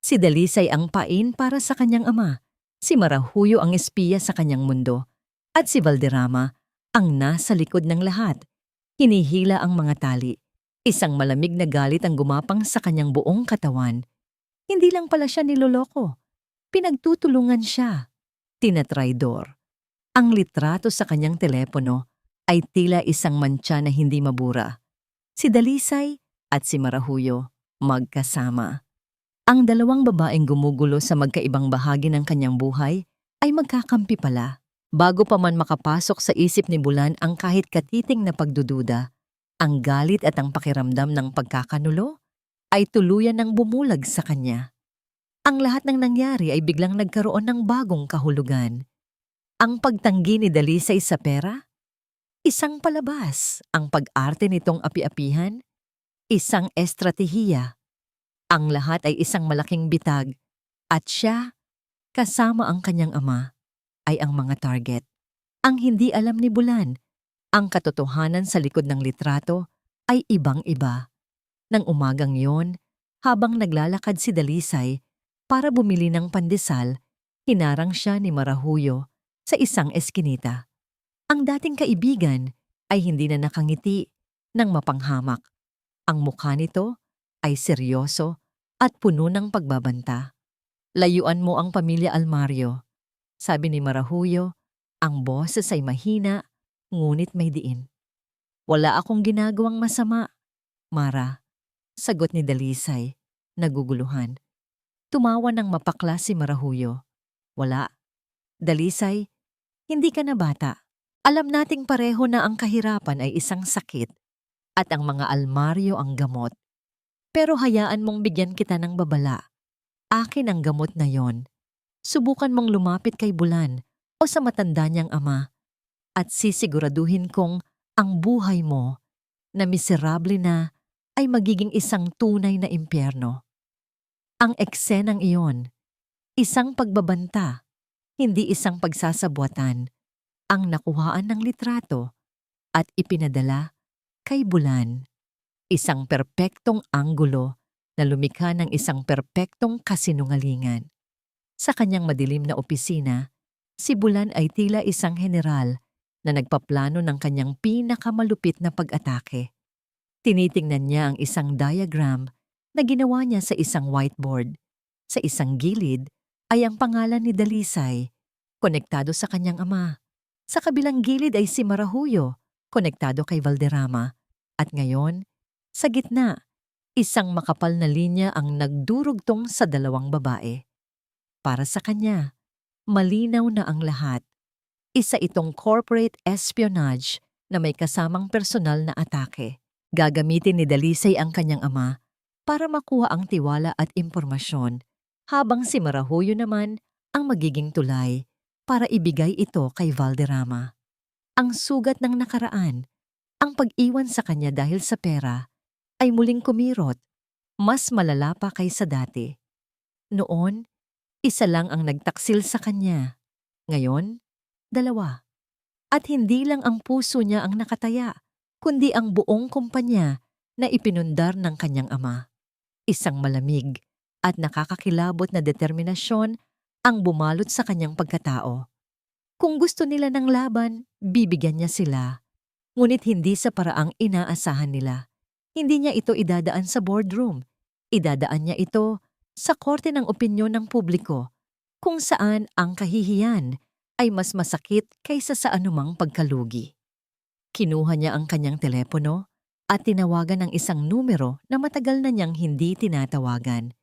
[SPEAKER 1] Si Dalisay ang pain para sa kanyang ama, si Marahuyo ang espiya sa kanyang mundo, at si Valderrama ang nasa likod ng lahat. Hinihila ang mga tali. Isang malamig na galit ang gumapang sa kanyang buong katawan. Hindi lang pala siya niloloko. Pinagtutulungan siya. Tinatraidor. Ang litrato sa kanyang telepono ay tila isang mantsa na hindi mabura. Si Dalisay at si Marahuyo magkasama. Ang dalawang babaeng gumugulo sa magkaibang bahagi ng kanyang buhay ay magkakampi pala. Bago pa man makapasok sa isip ni Bulan ang kahit katiting na pagdududa, ang galit at ang pakiramdam ng pagkakanulo ay tuluyan ng bumulag sa kanya. Ang lahat ng nangyari ay biglang nagkaroon ng bagong kahulugan. Ang pagtanggi ni Dalisay sa pera? Isang palabas. Ang pag-arte nitong api-apihan? Isang estratehiya. Ang lahat ay isang malaking bitag. At siya, kasama ang kanyang ama, ay ang mga target. Ang hindi alam ni Bulan, ang katotohanan sa likod ng litrato ay ibang-iba. Nang umagang yon, habang naglalakad si Dalisay para bumili ng pandesal, hinarang siya ni Marahuyo sa isang eskinita. Ang dating kaibigan ay hindi na nakangiti ng mapanghamak. Ang mukha nito ay seryoso at puno ng pagbabanta. "Layuan mo ang pamilya Almario," sabi ni Marahuyo, ang boses ay mahina, ngunit may diin. "Wala akong ginagawang masama, Mara," sagot ni Dalisay, naguguluhan. Tumawa ng mapakla si Marahuyo. "Wala. Dalisay, hindi ka na bata. Alam nating pareho na ang kahirapan ay isang sakit at ang mga almaryo ang gamot. Pero hayaan mong bigyan kita ng babala. Akin ang gamot na yon. Subukan mong lumapit kay Bulan o sa matanda niyang ama at sisiguraduhin kong ang buhay mo na miserable na ay magiging isang tunay na impyerno." Ang eksenang iyon, isang pagbabanta, hindi isang pagsasabwatan, ang nakuhaan ng litrato at ipinadala kay Bulan. Isang perpektong anggulo na lumikha ng isang perpektong kasinungalingan. Sa kanyang madilim na opisina, si Bulan ay tila isang general na nagpaplano ng kanyang pinakamalupit na pag-atake. Tinitingnan niya ang isang diagram na ginawa niya sa isang whiteboard. Sa isang gilid ay ang pangalan ni Dalisay, konektado sa kanyang ama. Sa kabilang gilid ay si Marahuyo, konektado kay Valderrama. At ngayon, sa gitna, isang makapal na linya ang nagdurugtong sa dalawang babae. Para sa kanya, malinaw na ang lahat. Isa itong corporate espionage na may kasamang personal na atake. Gagamitin ni Dalisay ang kanyang ama para makuha ang tiwala at impormasyon, habang si Marahuyo naman ang magiging tulay para ibigay ito kay Valderrama. Ang sugat ng nakaraan, ang pag-iwan sa kanya dahil sa pera, ay muling kumirot, mas malala pa kaysa dati. Noon, isa lang ang nagtaksil sa kanya. Ngayon, dalawa. At hindi lang ang puso niya ang nakataya, kundi ang buong kumpanya na ipinundar ng kanyang ama. Isang malamig at nakakakilabot na determinasyon ang bumalot sa kanyang pagkatao. Kung gusto nila ng laban, bibigyan niya sila. Ngunit hindi sa paraang inaasahan nila. Hindi niya ito idadaan sa boardroom. Idadaan niya ito sa korte ng opinyon ng publiko, kung saan ang kahihiyan ay mas masakit kaysa sa anumang pagkalugi. Kinuha niya ang kanyang telepono at tinawagan ng isang numero na matagal na niyang hindi tinatawagan.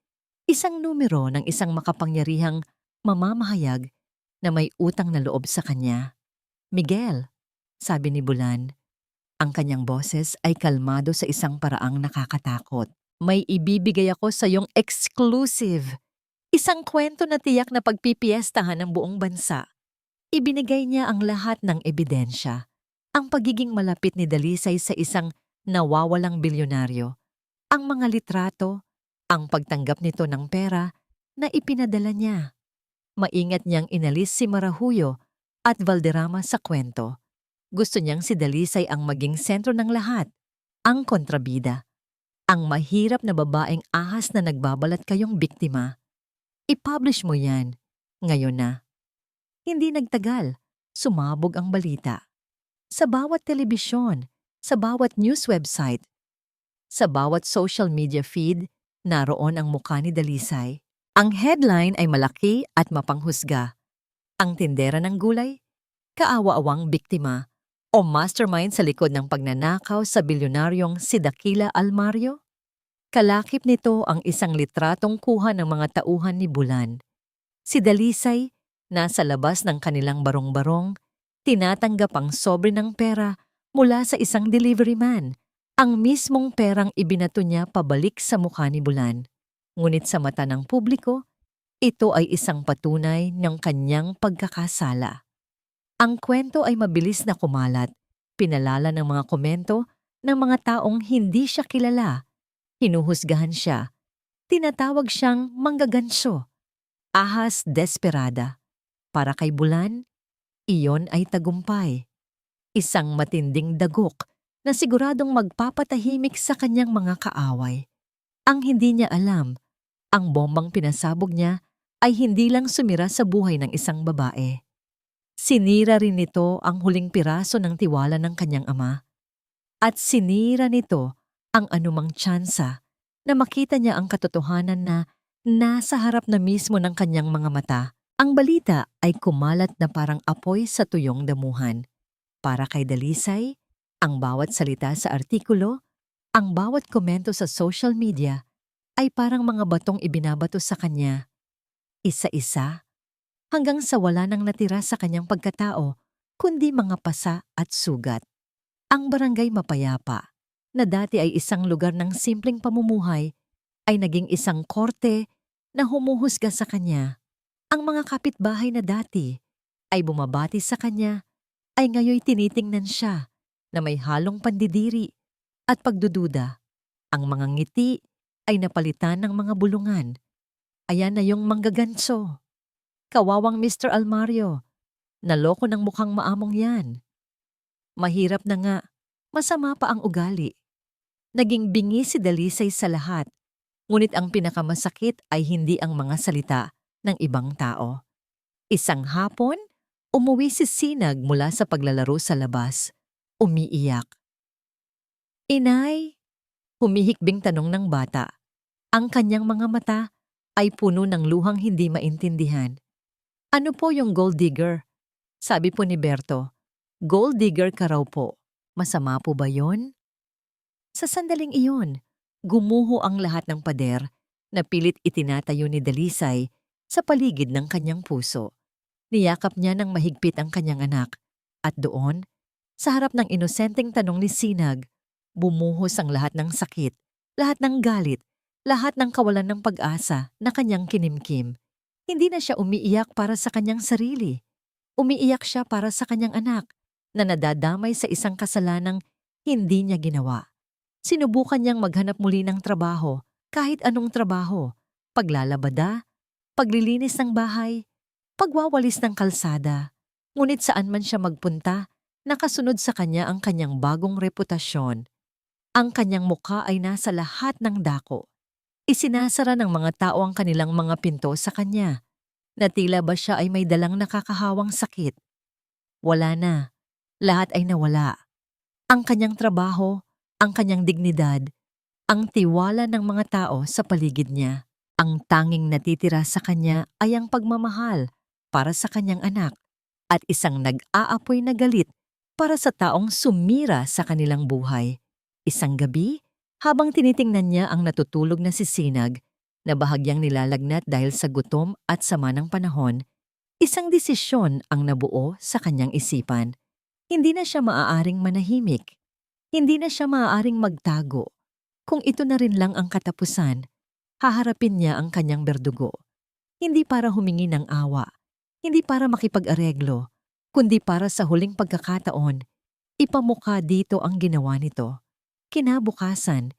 [SPEAKER 1] Isang numero ng isang makapangyarihang mamamahayag na may utang na loob sa kanya. "Miguel," sabi ni Bulan. Ang kanyang boses ay kalmado sa isang paraang nakakatakot. "May ibibigay ako sa iyong exclusive. Isang kwento na tiyak na pagpipiestahan ng buong bansa." Ibinigay niya ang lahat ng ebidensya. Ang pagiging malapit ni Dalisay sa isang nawawalang bilyonaryo, ang mga litrato, ang pagtanggap nito ng pera na ipinadala niya. Maingat niyang inalis si Marahuyo at Valderrama sa kwento. Gusto niyang si Dalisay ang maging sentro ng lahat, ang kontrabida, ang mahirap na babaeng ahas na nagbabalat kayong biktima. "I-publish mo yan, ngayon na." Hindi nagtagal, sumabog ang balita. Sa bawat telebisyon, sa bawat news website, sa bawat social media feed, naroon ang mukha ni Dalisay. Ang headline ay malaki at mapanghusga. Ang tindera ng gulay, kaawa-awang biktima o mastermind sa likod ng pagnanakaw sa bilyonaryong si Daquila Almario? Kalakip nito ang isang litratong kuha ng mga tauhan ni Bulan. Si Dalisay, nasa labas ng kanilang barong-barong, tinatanggap ang sobre ng pera mula sa isang delivery man. Ang mismong perang ibinato niya pabalik sa mukha ni Bulan. Ngunit sa mata ng publiko, ito ay isang patunay ng kanyang pagkakasala. Ang kwento ay mabilis na kumalat, pinalala ng mga komento ng mga taong hindi siya kilala. Hinuhusgahan siya, tinatawag siyang manggaganso, ahas desperada. Para kay Bulan, iyon ay tagumpay. Isang matinding dagok na siguradong magpapatahimik sa kanyang mga kaaway. Ang hindi niya alam, ang bombang pinasabog niya ay hindi lang sumira sa buhay ng isang babae. Sinira rin nito ang huling piraso ng tiwala ng kanyang ama. At sinira nito ang anumang tsansa na makita niya ang katotohanan na nasa harap na mismo ng kanyang mga mata. Ang balita ay kumalat na parang apoy sa tuyong damuhan. Para kay Dalisay, ang bawat salita sa artikulo, ang bawat komento sa social media ay parang mga batong ibinabato sa kanya. Isa-isa, hanggang sa wala nang natira sa kanyang pagkatao, kundi mga pasa at sugat. Ang barangay Mapayapa, na dati ay isang lugar ng simpleng pamumuhay, ay naging isang korte na humuhusga sa kanya. Ang mga kapitbahay na dati ay bumabati sa kanya, ay ngayoy tinitingnan siya na may halong pandidiri at pagdududa. Ang mga ngiti ay napalitan ng mga bulungan. Ayan na yung manggaganso. Kawawang Mr. Almario, naloko ng mukhang maamong yan. Mahirap na nga, masama pa ang ugali. Naging bingi si Dalisay sa lahat, ngunit ang pinakamasakit ay hindi ang mga salita ng ibang tao. Isang hapon, umuwi si Sinag mula sa paglalaro sa labas. Umiiyak. "Inay?" Humihikbing tanong ng bata. Ang kanyang mga mata ay puno ng luhang hindi maintindihan. "Ano po yung gold digger?" Sabi po ni Berto. "Gold digger ka raw po. Masama po ba yon?" Sa sandaling iyon, gumuho ang lahat ng pader na pilit itinatayo ni Dalisay sa paligid ng kanyang puso. Niyakap niya ng mahigpit ang kanyang anak at doon, sa harap ng inosenteng tanong ni Sinag, bumuhos ang lahat ng sakit, lahat ng galit, lahat ng kawalan ng pag-asa na kanyang kinimkim. Hindi na siya umiiyak para sa kanyang sarili. Umiiyak siya para sa kanyang anak na nadadamay sa isang kasalanang hindi niya ginawa. Sinubukan niyang maghanap muli ng trabaho, kahit anong trabaho, paglalabada, paglilinis ng bahay, pagwawalis ng kalsada. Ngunit saan man siya magpunta, nakasunod sa kanya ang kanyang bagong reputasyon. Ang kanyang mukha ay nasa lahat ng dako. Isinasara ng mga tao ang kanilang mga pinto sa kanya, na tila ba siya ay may dalang nakakahawang sakit. Wala na. Lahat ay nawala. Ang kanyang trabaho, ang kanyang dignidad, ang tiwala ng mga tao sa paligid niya. Ang tanging natitira sa kanya ay ang pagmamahal para sa kanyang anak at isang nag-aapoy na galit para sa taong sumira sa kanilang buhay. Isang gabi, habang tinitingnan niya ang natutulog na si Sinag, na bahagyang nilalagnat dahil sa gutom at sama ng panahon, isang desisyon ang nabuo sa kanyang isipan. Hindi na siya maaaring manahimik. Hindi na siya maaaring magtago. Kung ito na rin lang ang katapusan, haharapin niya ang kanyang berdugo. Hindi para humingi ng awa, hindi para makipag-areglo, kundi para sa huling pagkakataon, ipamukha dito ang ginawa nito. Kinabukasan,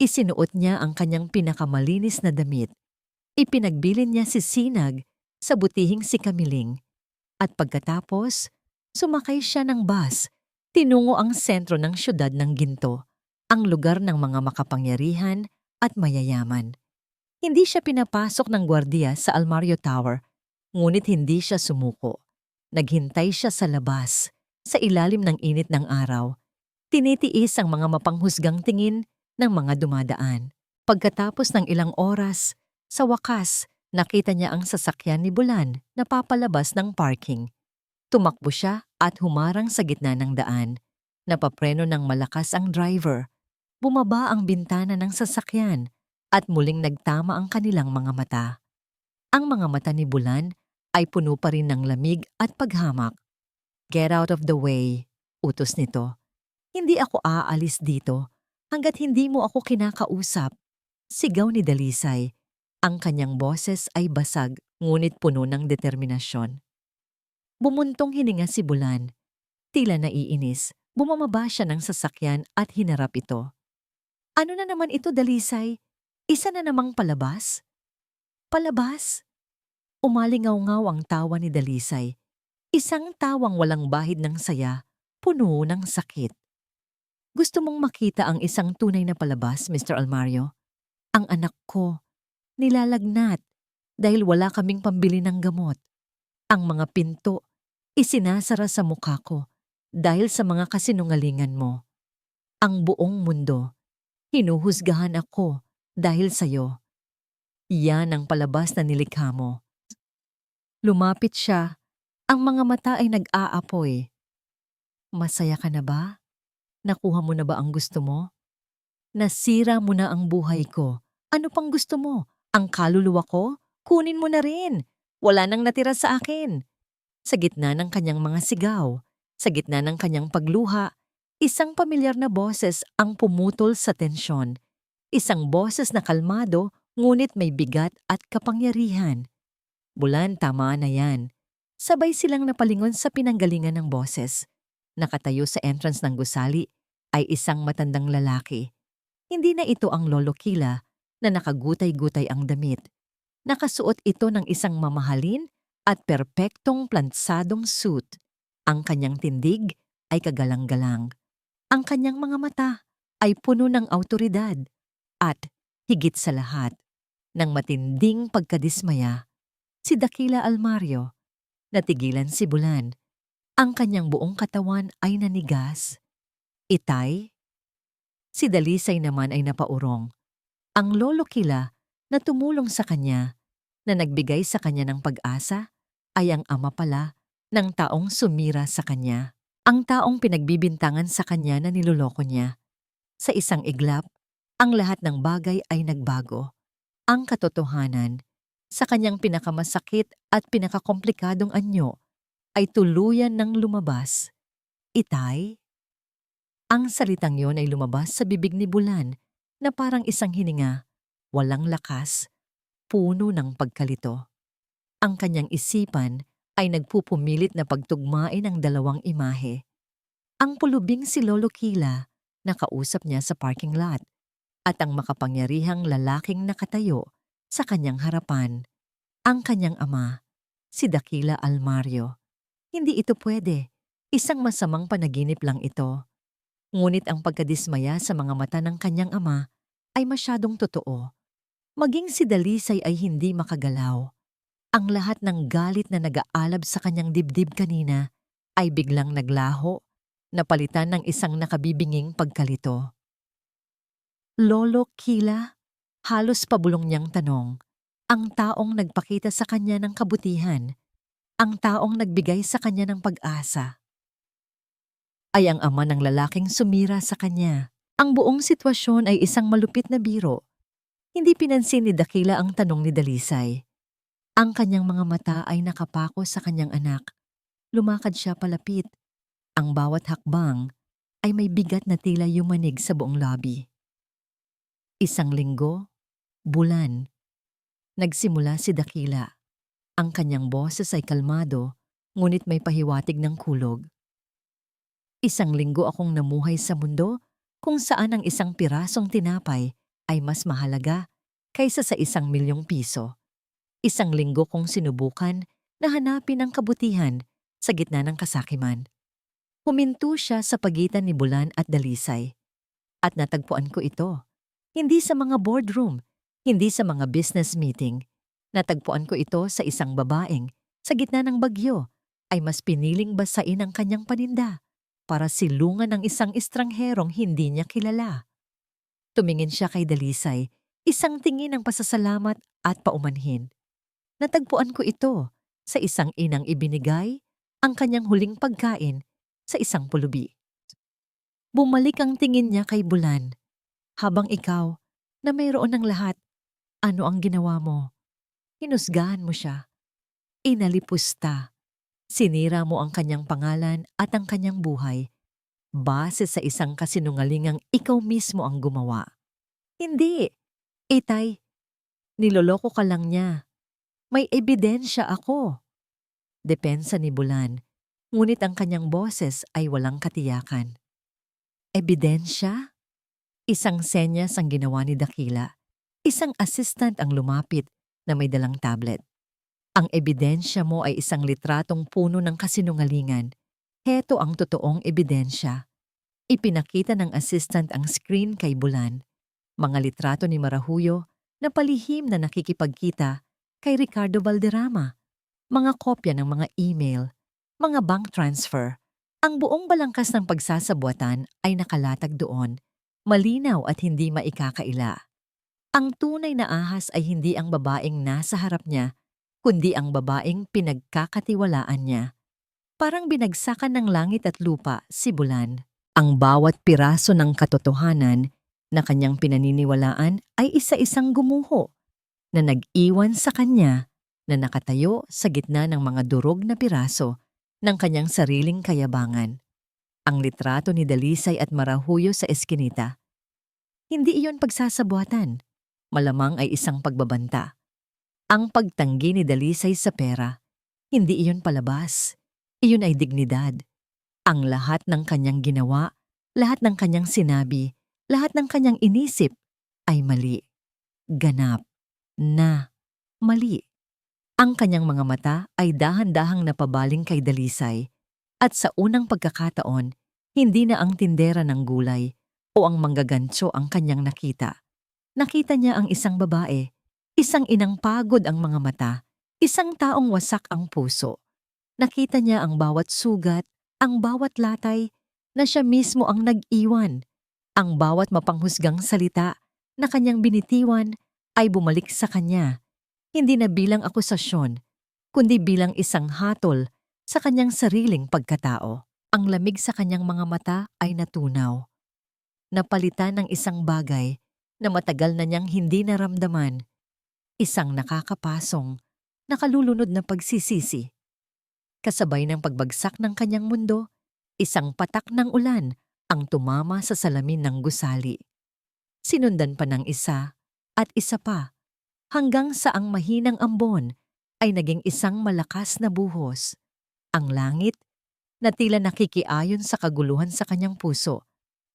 [SPEAKER 1] isinuot niya ang kanyang pinakamalinis na damit. Ipinagbilin niya si Sinag sa butihing si Kamiling. At pagkatapos, sumakay siya ng bus, tinungo ang sentro ng syudad ng Ginto, ang lugar ng mga makapangyarihan at mayayaman. Hindi siya pinapasok ng gwardiya sa Almario Tower, ngunit hindi siya sumuko. Naghintay siya sa labas, Sa ilalim ng init ng araw, tinitiis ang mga mapanghusgang tingin ng mga dumadaan. Pagkatapos ng ilang oras, sa wakas, nakita niya ang sasakyan ni Bulan na papalabas ng parking. Tumakbo siya at humarang sa gitna ng daan. Napapreno ng malakas ang driver. Bumaba ang bintana ng sasakyan at muling nagtama ang kanilang mga mata. Ang mga mata ni Bulan ay puno pa rin ng lamig at paghamak. "Get out of the way," utos nito. "Hindi ako aalis dito hanggat hindi mo ako kinakausap." Sigaw ni Dalisay. Ang kanyang boses ay basag ngunit puno ng determinasyon. Bumuntong hininga si Bulan. Tila naiinis, bumababa siya ng sasakyan at hinarap ito. "Ano na naman ito, Dalisay? Isa na namang palabas?" "Palabas?" Umalingaw-ngaw ang tawa ni Dalisay. Isang tawang walang bahid ng saya, puno ng sakit. "Gusto mong makita ang isang tunay na palabas, Mr. Almario? Ang anak ko, nilalagnat dahil wala kaming pambili ng gamot. Ang mga pinto, isinasara sa mukha ko dahil sa mga kasinungalingan mo. Ang buong mundo, hinuhusgahan ako dahil sa'yo. Yan ang palabas na nilikha mo." Lumapit siya. Ang mga mata ay nag-aapoy. "Masaya ka na ba? Nakuha mo na ba ang gusto mo? Nasira mo na ang buhay ko. Ano pang gusto mo? Ang kaluluwa ko? Kunin mo na rin. Wala nang natira sa akin." Sa gitna ng kanyang mga sigaw, sa gitna ng kanyang pagluha, isang pamilyar na boses ang pumutol sa tensyon. Isang boses na kalmado ngunit may bigat at kapangyarihan. "Bulan, tama na yan." Sabay silang napalingon sa pinanggalingan ng boses. Nakatayo sa entrance ng gusali ay isang matandang lalaki. Hindi na ito ang Lolo Kila na nakagutay-gutay ang damit. Nakasuot ito ng isang mamahalin at perpektong plansadong suit. Ang kanyang tindig ay kagalang-galang. Ang kanyang mga mata ay puno ng awtoridad. At, higit sa lahat, ng matinding pagkadismaya, si Dakila Almario. Natigilan si Bulan. Ang kanyang buong katawan ay nanigas. "Itay?" Si Dalisay naman ay napaurong. Ang Lolo Kila na tumulong sa kanya, na nagbigay sa kanya ng pag-asa, ay ang ama pala ng taong sumira sa kanya. Ang taong pinagbibintangan sa kanya na niloloko niya. Sa isang iglap, ang lahat ng bagay ay nagbago. Ang katotohanan, sa kanyang pinakamasakit at pinakakomplikadong anyo, ay tuluyan ng lumabas. "Itay?" Ang salitang yon ay lumabas sa bibig ni Bulan na parang isang hininga, walang lakas, puno ng pagkalito. Ang kanyang isipan ay nagpupumilit na pagtugmain ang dalawang imahe. Ang pulubing si Lolo Kila, nakausap niya sa parking lot, at ang makapangyarihang lalaking nakatayo sa kanyang harapan, ang kanyang ama, si Dakila Almario. Hindi ito pwede. Isang masamang panaginip lang ito. Ngunit ang pagkadismaya sa mga mata ng kanyang ama ay masyadong totoo. Maging si Dalisay ay hindi makagalaw. Ang lahat ng galit na nag-aalab sa kanyang dibdib kanina ay biglang naglaho, napalitan ng isang nakabibinging pagkalito. "Lolo Kila?" Halos pabulong niyang tanong. Ang taong nagpakita sa kanya ng kabutihan, ang taong nagbigay sa kanya ng pag-asa, ay ang ama ng lalaking sumira sa kanya. Ang buong sitwasyon ay isang malupit na biro. Hindi pinansin ni Dakila ang tanong ni Dalisay. Ang kanyang mga mata ay nakapako sa kanyang anak. Lumakad siya palapit. Ang bawat hakbang ay may bigat na tila yumanig sa buong lobby. Isang linggo, bulan. Nagsimula si Dakila. Ang kanyang boses ay kalmado, ngunit may pahiwatig ng kulog. "Isang linggo akong namuhay sa mundo kung saan ang isang pirasong tinapay ay mas mahalaga kaysa sa 1,000,000 piso. Isang linggo kong sinubukan na hanapin ang kabutihan sa gitna ng kasakiman." Huminto siya sa pagitan ni Bulan at Dalisay. At natagpuan ko ito. Hindi sa mga boardroom, hindi sa mga business meeting. Natagpuan ko ito sa isang babaeng sa gitna ng bagyo ay mas piniling basain ang kanyang paninda para silungan ng isang estrangherong hindi niya kilala. Tumingin siya kay Dalisay, isang tingin ng pasasalamat at paumanhin. Natagpuan ko ito sa isang inang ibinigay ang kanyang huling pagkain sa isang pulubi. Bumalik ang tingin niya kay Bulan. Habang ikaw, na mayroon ng lahat, ano ang ginawa mo? Hinusgahan mo siya. Inalipusta. Sinira mo ang kanyang pangalan at ang kanyang buhay base sa isang kasinungalingang ikaw mismo ang gumawa. Hindi. Itay, niloloko ka lang niya. May ebidensya ako. Depensa ni Bulan, ngunit ang kanyang boses ay walang katiyakan. Ebidensya? Isang senyas ang ginawa ni Dakila. Isang assistant ang lumapit na may dalang tablet. Ang ebidensya mo ay isang litratong puno ng kasinungalingan. Heto ang totoong ebidensya. Ipinakita ng assistant ang screen kay Bulan. Mga litrato ni Marahuyo na palihim na nakikipagkita kay Ricardo Valderrama. Mga kopya ng mga email, mga bank transfer. Ang buong balangkas ng pagsasabuatan ay nakalatag doon, malinaw at hindi maikakaila. Ang tunay na ahas ay hindi ang babaeng nasa harap niya, kundi ang babaeng pinagkakatiwalaan niya. Parang binagsakan ng langit at lupa si Bulan. Ang bawat piraso ng katotohanan na kanyang pinaniniwalaan ay isa-isang gumuho na nag-iwan sa kanya na nakatayo sa gitna ng mga durog na piraso ng kanyang sariling kayabangan. Ang litrato ni Dalisay at Marahuyo sa eskinita. Hindi iyon pagsasabuatan. Malamang ay isang pagbabanta. Ang pagtanggi ni Dalisay sa pera, hindi iyon palabas. Iyon ay dignidad. Ang lahat ng kanyang ginawa, lahat ng kanyang sinabi, lahat ng kanyang inisip ay mali. Ganap na mali. Ang kanyang mga mata ay dahan-dahang napabaling kay Dalisay at sa unang pagkakataon, hindi na ang tindera ng gulay o ang manggagantso ang kanyang nakita. Nakita niya ang isang babae, isang inang pagod ang mga mata, isang taong wasak ang puso. Nakita niya ang bawat sugat, ang bawat latay na siya mismo ang nag-iwan. Ang bawat mapanghusgang salita na kanyang binitiwan ay bumalik sa kanya, hindi na bilang akusasyon, kundi bilang isang hatol sa kanyang sariling pagkatao. Ang lamig sa kanyang mga mata ay natunaw. Napalitan ng isang bagay na matagal na niyang hindi naramdaman, isang nakakapasong, nakalulunod na pagsisisi. Kasabay ng pagbagsak ng kanyang mundo, isang patak ng ulan ang tumama sa salamin ng gusali. Sinundan pa ng isa at isa pa, hanggang sa ang mahinang ambon ay naging isang malakas na buhos. Ang langit, na tila nakikiayon sa kaguluhan sa kanyang puso,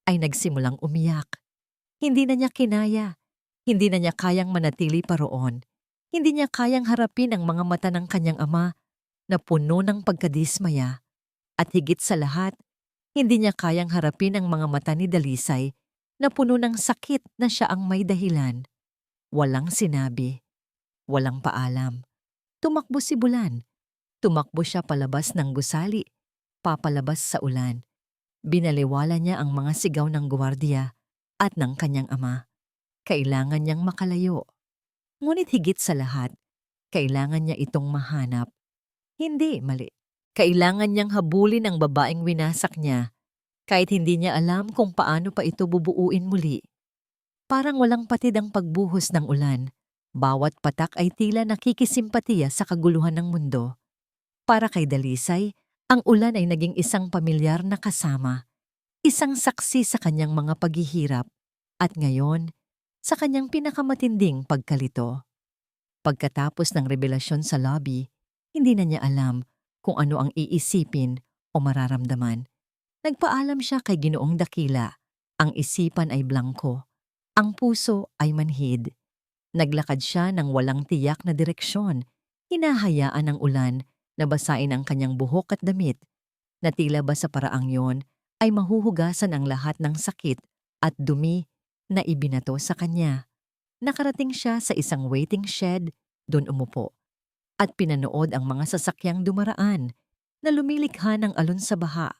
[SPEAKER 1] ay nagsimulang umiyak. Hindi na niya kinaya, hindi na niya kayang manatili pa roon, hindi niya kayang harapin ang mga mata ng kanyang ama na puno ng pagkadismaya, at higit sa lahat, hindi niya kayang harapin ang mga mata ni Dalisay na puno ng sakit na siya ang may dahilan. Walang sinabi, walang paalam. Tumakbo si Bulan. Tumakbo siya palabas ng gusali, papalabas sa ulan. Binaliwala niya ang mga sigaw ng gwardiya at ng kanyang ama. Kailangan niyang makalayo. Ngunit higit sa lahat, kailangan niya itong mahanap. Hindi mali. Kailangan niyang habulin ang babaeng winasak niya, kahit hindi niya alam kung paano pa ito bubuuin muli. Parang walang patid ang pagbuhos ng ulan. Bawat patak ay tila nakikisimpatiya sa kaguluhan ng mundo. Para kay Dalisay, ang ulan ay naging isang pamilyar na kasama, isang saksi sa kanyang mga paghihirap, at ngayon, sa kanyang pinakamatinding pagkalito. Pagkatapos ng revelasyon sa lobby, hindi na niya alam kung ano ang iisipin o mararamdaman. Nagpaalam siya kay Ginoong Dakila. Ang isipan ay blangko, ang puso ay manhid. Naglakad siya ng walang tiyak na direksyon, hinahayaan ng ulan na basain ang kanyang buhok at damit, na tila ba sa paraang yon ay mahuhugasan ang lahat ng sakit at dumi na ibinato sa kanya. Nakarating siya sa isang waiting shed, doon umupo, at pinanood ang mga sasakyang dumaraan. na lumilikha ng alon sa baha.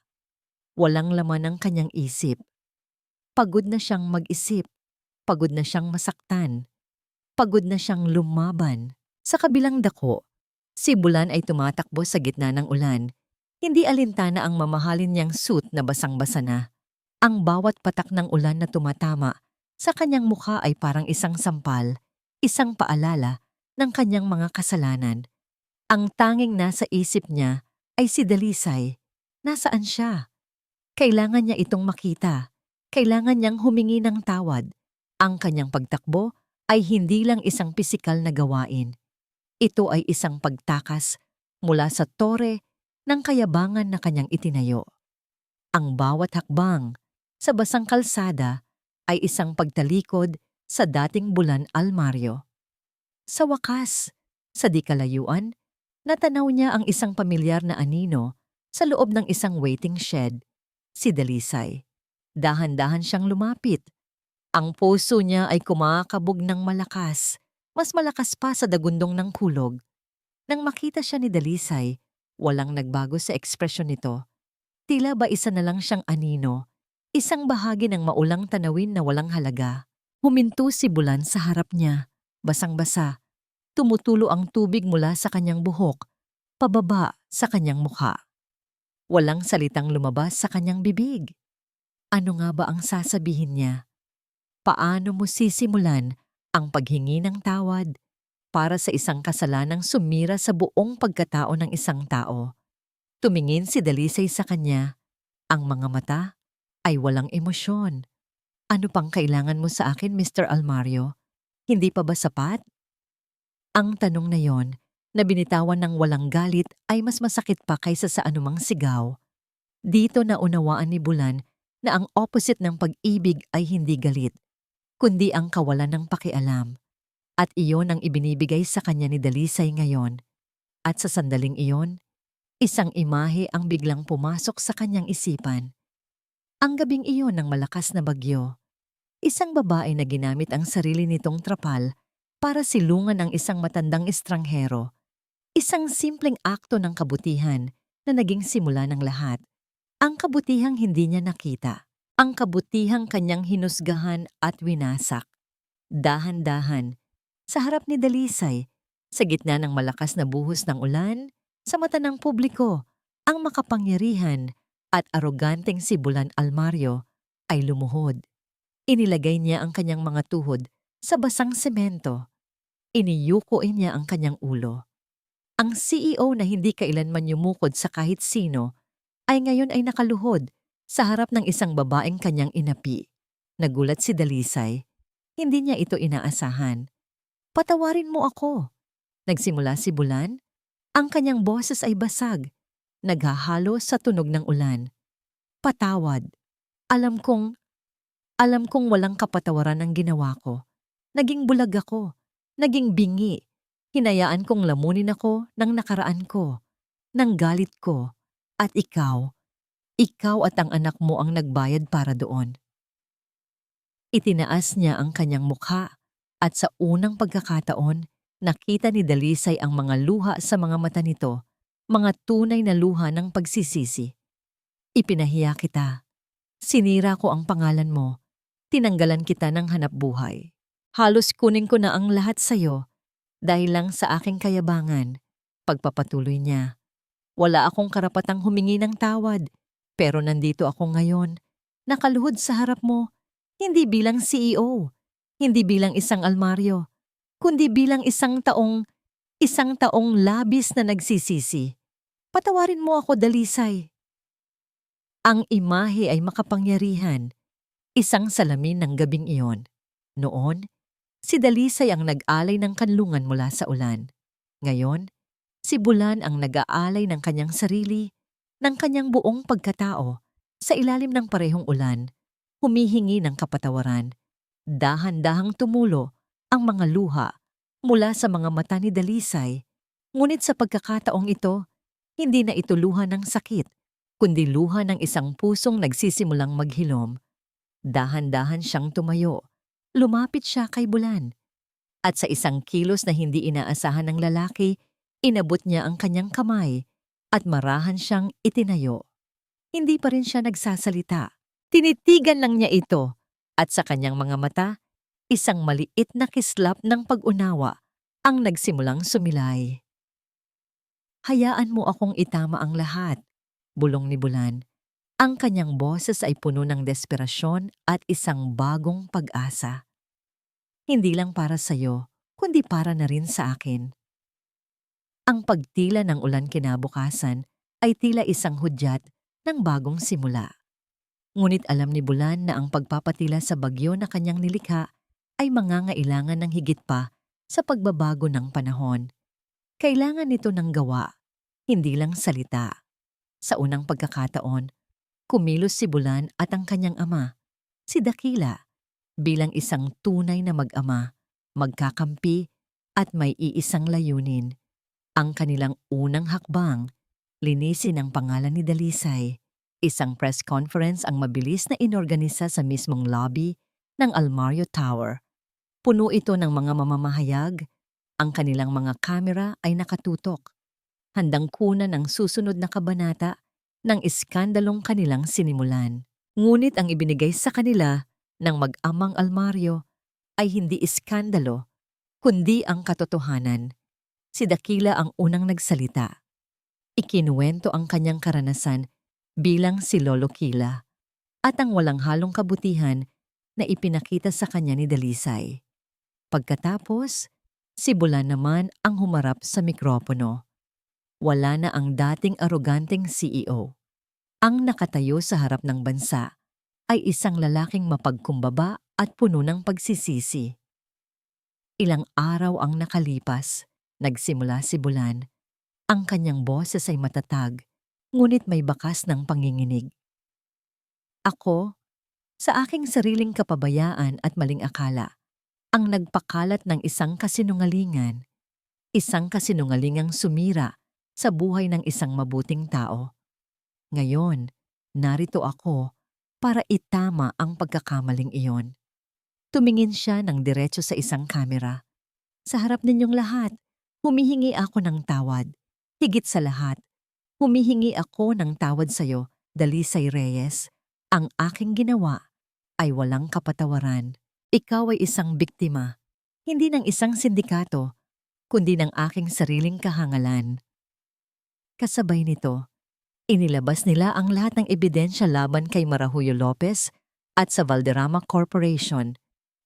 [SPEAKER 1] Walang laman ang kanyang isip. Pagod na siyang mag-isip. Pagod na siyang masaktan. Pagod na siyang lumaban. Sa kabilang dako, si Bulan ay tumatakbo sa gitna ng ulan. Hindi alintana ang mamahalin niyang suit na basang-basa na. Ang bawat patak ng ulan na tumatama sa kanyang mukha ay parang isang sampal, isang paalala ng kanyang mga kasalanan. Ang tanging nasa isip niya ay si Dalisay. Nasaan siya? Kailangan niya itong makita. Kailangan niyang humingi ng tawad. Ang kanyang pagtakbo ay hindi lang isang pisikal na gawain. Ito ay isang pagtakas mula sa tore ng kayabangan na kanyang itinayo. Ang bawat hakbang sa basang kalsada ay isang pagtalikod sa dating Bulan Almario. Sa wakas, sa di kalayuan, natanaw niya ang isang pamilyar na anino sa loob ng isang waiting shed, si Dalisay. Dahan-dahan siyang lumapit. Ang puso niya ay kumakabog ng malakas, mas malakas pa sa dagundong ng kulog. Nang makita siya ni Dalisay, walang nagbago sa ekspresyon nito. Tila ba isa na lang siyang anino, isang bahagi ng maulang tanawin na walang halaga. Huminto si Bulan sa harap niya, basang-basa. Tumutulo ang tubig mula sa kanyang buhok, pababa sa kanyang mukha. Walang salitang lumabas sa kanyang bibig. Ano nga ba ang sasabihin niya? Paano mo sisimulan ang paghingi ng tawad para sa isang kasalanang sumira sa buong pagkatao ng isang tao? Tumingin si Dalisay sa kanya. Ang mga mata ay walang emosyon. Ano pang kailangan mo sa akin, Mr. Almario? Hindi pa ba sapat? Ang tanong na yon, na binitawan ng walang galit, ay mas masakit pa kaysa sa anumang sigaw. Dito na unawaan ni Bulan na ang opposite ng pag-ibig ay hindi galit, kundi ang kawalan ng pakialam. At iyon ang ibinibigay sa kanya ni Dalisay ngayon. At sa sandaling iyon, isang imahe ang biglang pumasok sa kanyang isipan. Ang gabing iyon ng malakas na bagyo. Isang babae na ginamit ang sarili nitong trapal para silungan ang isang matandang estranghero. Isang simpleng akto ng kabutihan na naging simula ng lahat. Ang kabutihang hindi niya nakita. Ang kabutihang kanyang hinusgahan at winasak. Dahan-dahan, sa harap ni Dalisay, sa gitna ng malakas na buhos ng ulan, sa mata ng publiko, ang makapangyarihan at aroganteng si Bulan Almario ay lumuhod. Inilagay niya ang kanyang mga tuhod sa basang semento. Iniyukoin niya ang kanyang ulo. Ang CEO na hindi kailanman yumukod sa kahit sino ay ngayon ay nakaluhod sa harap ng isang babaeng kanyang inapi. Nagulat si Dalisay. Hindi niya ito inaasahan. Patawarin mo ako. Nagsimula si Bulan. Ang kanyang boses ay basag, naghahalo sa tunog ng ulan. Patawad. Alam kong walang kapatawaran ang ginawa ko. Naging bulag ako. Naging bingi. Hinayaan kong lamunin ako ng nakaraan ko, ng galit ko. At ikaw at ang anak mo ang nagbayad para doon. Itinaas niya ang kanyang mukha at sa unang pagkakataon, nakita ni Dalisay ang mga luha sa mga mata nito, mga tunay na luha ng pagsisisi. Ipinahiya kita. Sinira ko ang pangalan mo. Tinanggalan kita ng hanapbuhay. Halos kunin ko na ang lahat sa'yo dahil lang sa aking kayabangan. Pagpapatuloy niya. Wala akong karapatang humingi ng tawad, pero nandito ako ngayon, nakaluhod sa harap mo, hindi bilang CEO, hindi bilang isang Almario, kundi bilang isang taong labis na nagsisisi. Patawarin mo ako, Dalisay. Ang imahe ay makapangyarihan, isang salamin ng gabing iyon. Noon, si Dalisay ang nag-alay ng kanlungan mula sa ulan. Ngayon, si Bulan ang nag-aalay ng kanyang sarili, ng kanyang buong pagkatao, sa ilalim ng parehong ulan, humihingi ng kapatawaran. Dahan-dahang tumulo ang mga luha mula sa mga mata ni Dalisay. Ngunit sa pagkakataong ito, hindi na ito luha ng sakit, kundi luha ng isang pusong nagsisimulang maghilom. Dahan-dahan siyang tumayo. Lumapit siya kay Bulan. At sa isang kilos na hindi inaasahan ng lalaki, inabot niya ang kanyang kamay at marahan siyang itinayo. Hindi pa rin siya nagsasalita. Tinitigan lang niya ito at sa kanyang mga mata, isang maliit na kislap ng pag-unawa ang nagsimulang sumilay. Hayaan mo akong itama ang lahat, bulong ni Bulan. Ang kanyang boses ay puno ng desperasyon at isang bagong pag-asa. Hindi lang para sa'yo, kundi para na rin sa akin. Ang pagtila ng ulan kinabukasan ay tila isang hudyat ng bagong simula. Ngunit alam ni Bulan na ang pagpapatila sa bagyo na kanyang nilikha ay mangangailangan ng higit pa sa pagbabago ng panahon. Kailangan nito ng gawa, hindi lang salita. Sa unang pagkakataon, kumilos si Bulan at ang kanyang ama, si Dakila, bilang isang tunay na mag-ama, magkakampi at may iisang layunin. Ang kanilang unang hakbang, linisin ang pangalan ni Dalisay. Isang press conference ang mabilis na inorganisa sa mismong lobby ng Almario Tower. Puno ito ng mga mamamahayag. Ang kanilang mga kamera ay nakatutok. Handang kunan ang susunod na kabanata ng iskandalong kanilang sinimulan. Ngunit ang ibinigay sa kanila ng mag-amang Almario ay hindi iskandalo, kundi ang katotohanan. Si Dakila ang unang nagsalita. Ikinuwento ang kanyang karanasan bilang si Lolo Kila at ang walang halong kabutihan na ipinakita sa kanya ni Dalisay. Pagkatapos, si Bulan naman ang humarap sa mikropono. Wala na ang dating aroganteng CEO. Ang nakatayo sa harap ng bansa ay isang lalaking mapagkumbaba at puno ng pagsisisi. Ilang araw ang nakalipas, nagsimula si Bulan. Ang kanyang boses ay matatag, ngunit may bakas ng panginginig. Ako, sa aking sariling kapabayaan at maling akala, ang nagpakalat ng isang kasinungalingang sumira sa buhay ng isang mabuting tao. Ngayon, narito ako para itama ang pagkakamaling iyon. Tumingin siya ng diretso sa isang kamera. Sa harap ninyong lahat, humihingi ako ng tawad. Higit sa lahat, humihingi ako ng tawad sa'yo, Dalisay Reyes. Ang aking ginawa ay walang kapatawaran. Ikaw ay isang biktima, hindi ng isang sindikato, kundi ng aking sariling kahangalan. Kasabay nito, inilabas nila ang lahat ng ebidensya laban kay Marahuyo Lopez at sa Valderrama Corporation.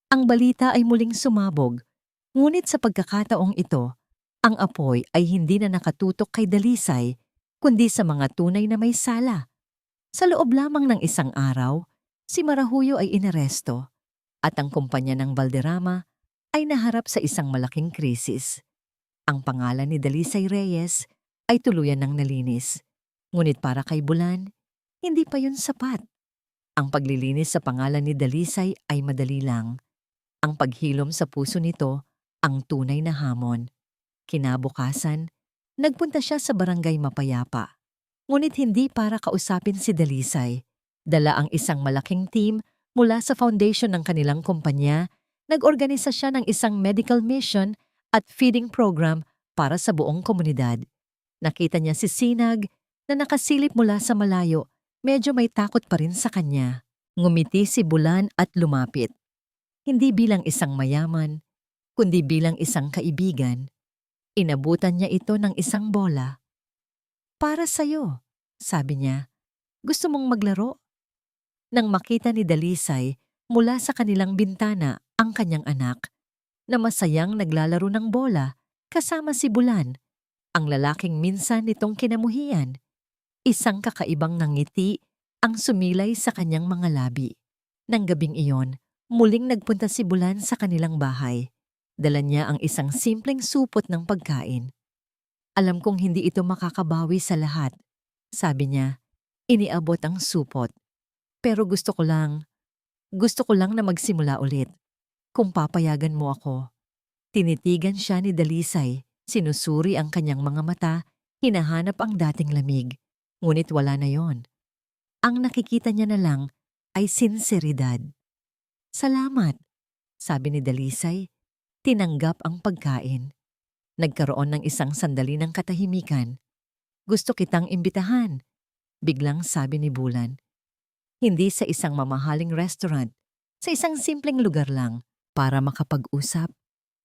[SPEAKER 1] Ang balita ay muling sumabog, ngunit sa pagkakataong ito, ang apoy ay hindi na nakatutok kay Dalisay, kundi sa mga tunay na may sala. Sa loob lamang ng isang araw, si Marahuyo ay inaresto at ang kumpanya ng Valderrama ay naharap sa isang malaking krisis. Ang pangalan ni Dalisay Reyes ay tuluyan ng nalinis. Ngunit para kay Bulan, hindi pa yun sapat. Ang paglilinis sa pangalan ni Dalisay ay madali lang. Ang paghilom sa puso nito ang tunay na hamon. Kinabukasan, nagpunta siya sa barangay Mapayapa. Ngunit hindi para kausapin si Dalisay. Dala ang isang malaking team mula sa foundation ng kanilang kumpanya. Nag-organisa siya ng isang medical mission at feeding program para sa buong komunidad. Nakita niya si Sinag na nakasilip mula sa malayo. Medyo may takot pa rin sa kanya. Ngumiti si Bulan at lumapit. Hindi bilang isang mayaman, kundi bilang isang kaibigan. Inabutan niya ito ng isang bola. Para sa'yo, sabi niya. Gusto mong maglaro? Nang makita ni Dalisay mula sa kanilang bintana ang kanyang anak, na masayang naglalaro ng bola kasama si Bulan, ang lalaking minsan nitong kinamuhian. Isang kakaibang ngiti ang sumilay sa kanyang mga labi. Nang gabing iyon, muling nagpunta si Bulan sa kanilang bahay. Dala niya ang isang simpleng supot ng pagkain. Alam kong hindi ito makakabawi sa lahat, sabi niya. Iniabot ang supot. Pero gusto ko lang na magsimula ulit. Kung papayagan mo ako. Tinitigan siya ni Dalisay, sinusuri ang kanyang mga mata, hinahanap ang dating lamig. Ngunit wala na yon. Ang nakikita niya na lang ay sinseridad. Salamat, sabi ni Dalisay. Tinanggap ang pagkain. Nagkaroon ng isang sandali ng katahimikan. Gusto kitang imbitahan, biglang sabi ni Bulan. Hindi sa isang mamahaling restaurant, sa isang simpleng lugar lang, para makapag-usap,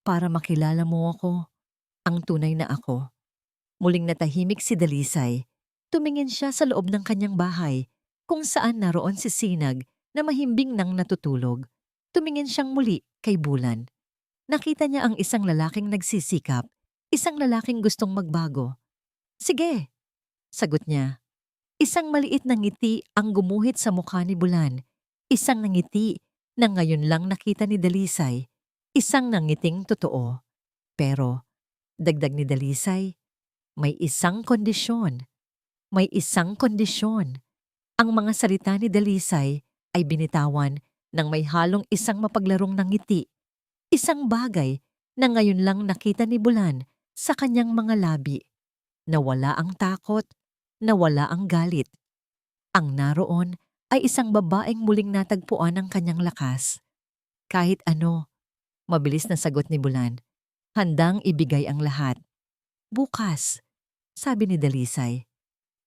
[SPEAKER 1] para makilala mo ako, ang tunay na ako. Muling natahimik si Dalisay. Tumingin siya sa loob ng kanyang bahay, kung saan naroon si Sinag na mahimbing nang natutulog. Tumingin siyang muli kay Bulan. Nakita niya ang isang lalaking nagsisikap, isang lalaking gustong magbago. Sige, sagot niya. Isang maliit na ngiti ang gumuhit sa mukha ni Bulan. Isang nangiti na ngayon lang nakita ni Dalisay. Isang nangiting totoo. Pero, dagdag ni Dalisay, may isang kondisyon. May isang kondisyon. Ang mga salita ni Dalisay ay binitawan ng may halong isang mapaglarong ng ngiti. Isang bagay na ngayon lang nakita ni Bulan sa kanyang mga labi. Nawala ang takot, nawala ang galit. Ang naroon ay isang babaeng muling natagpuan ng kanyang lakas. Kahit ano, mabilis na sagot ni Bulan. Handang ibigay ang lahat. Bukas, sabi ni Dalisay.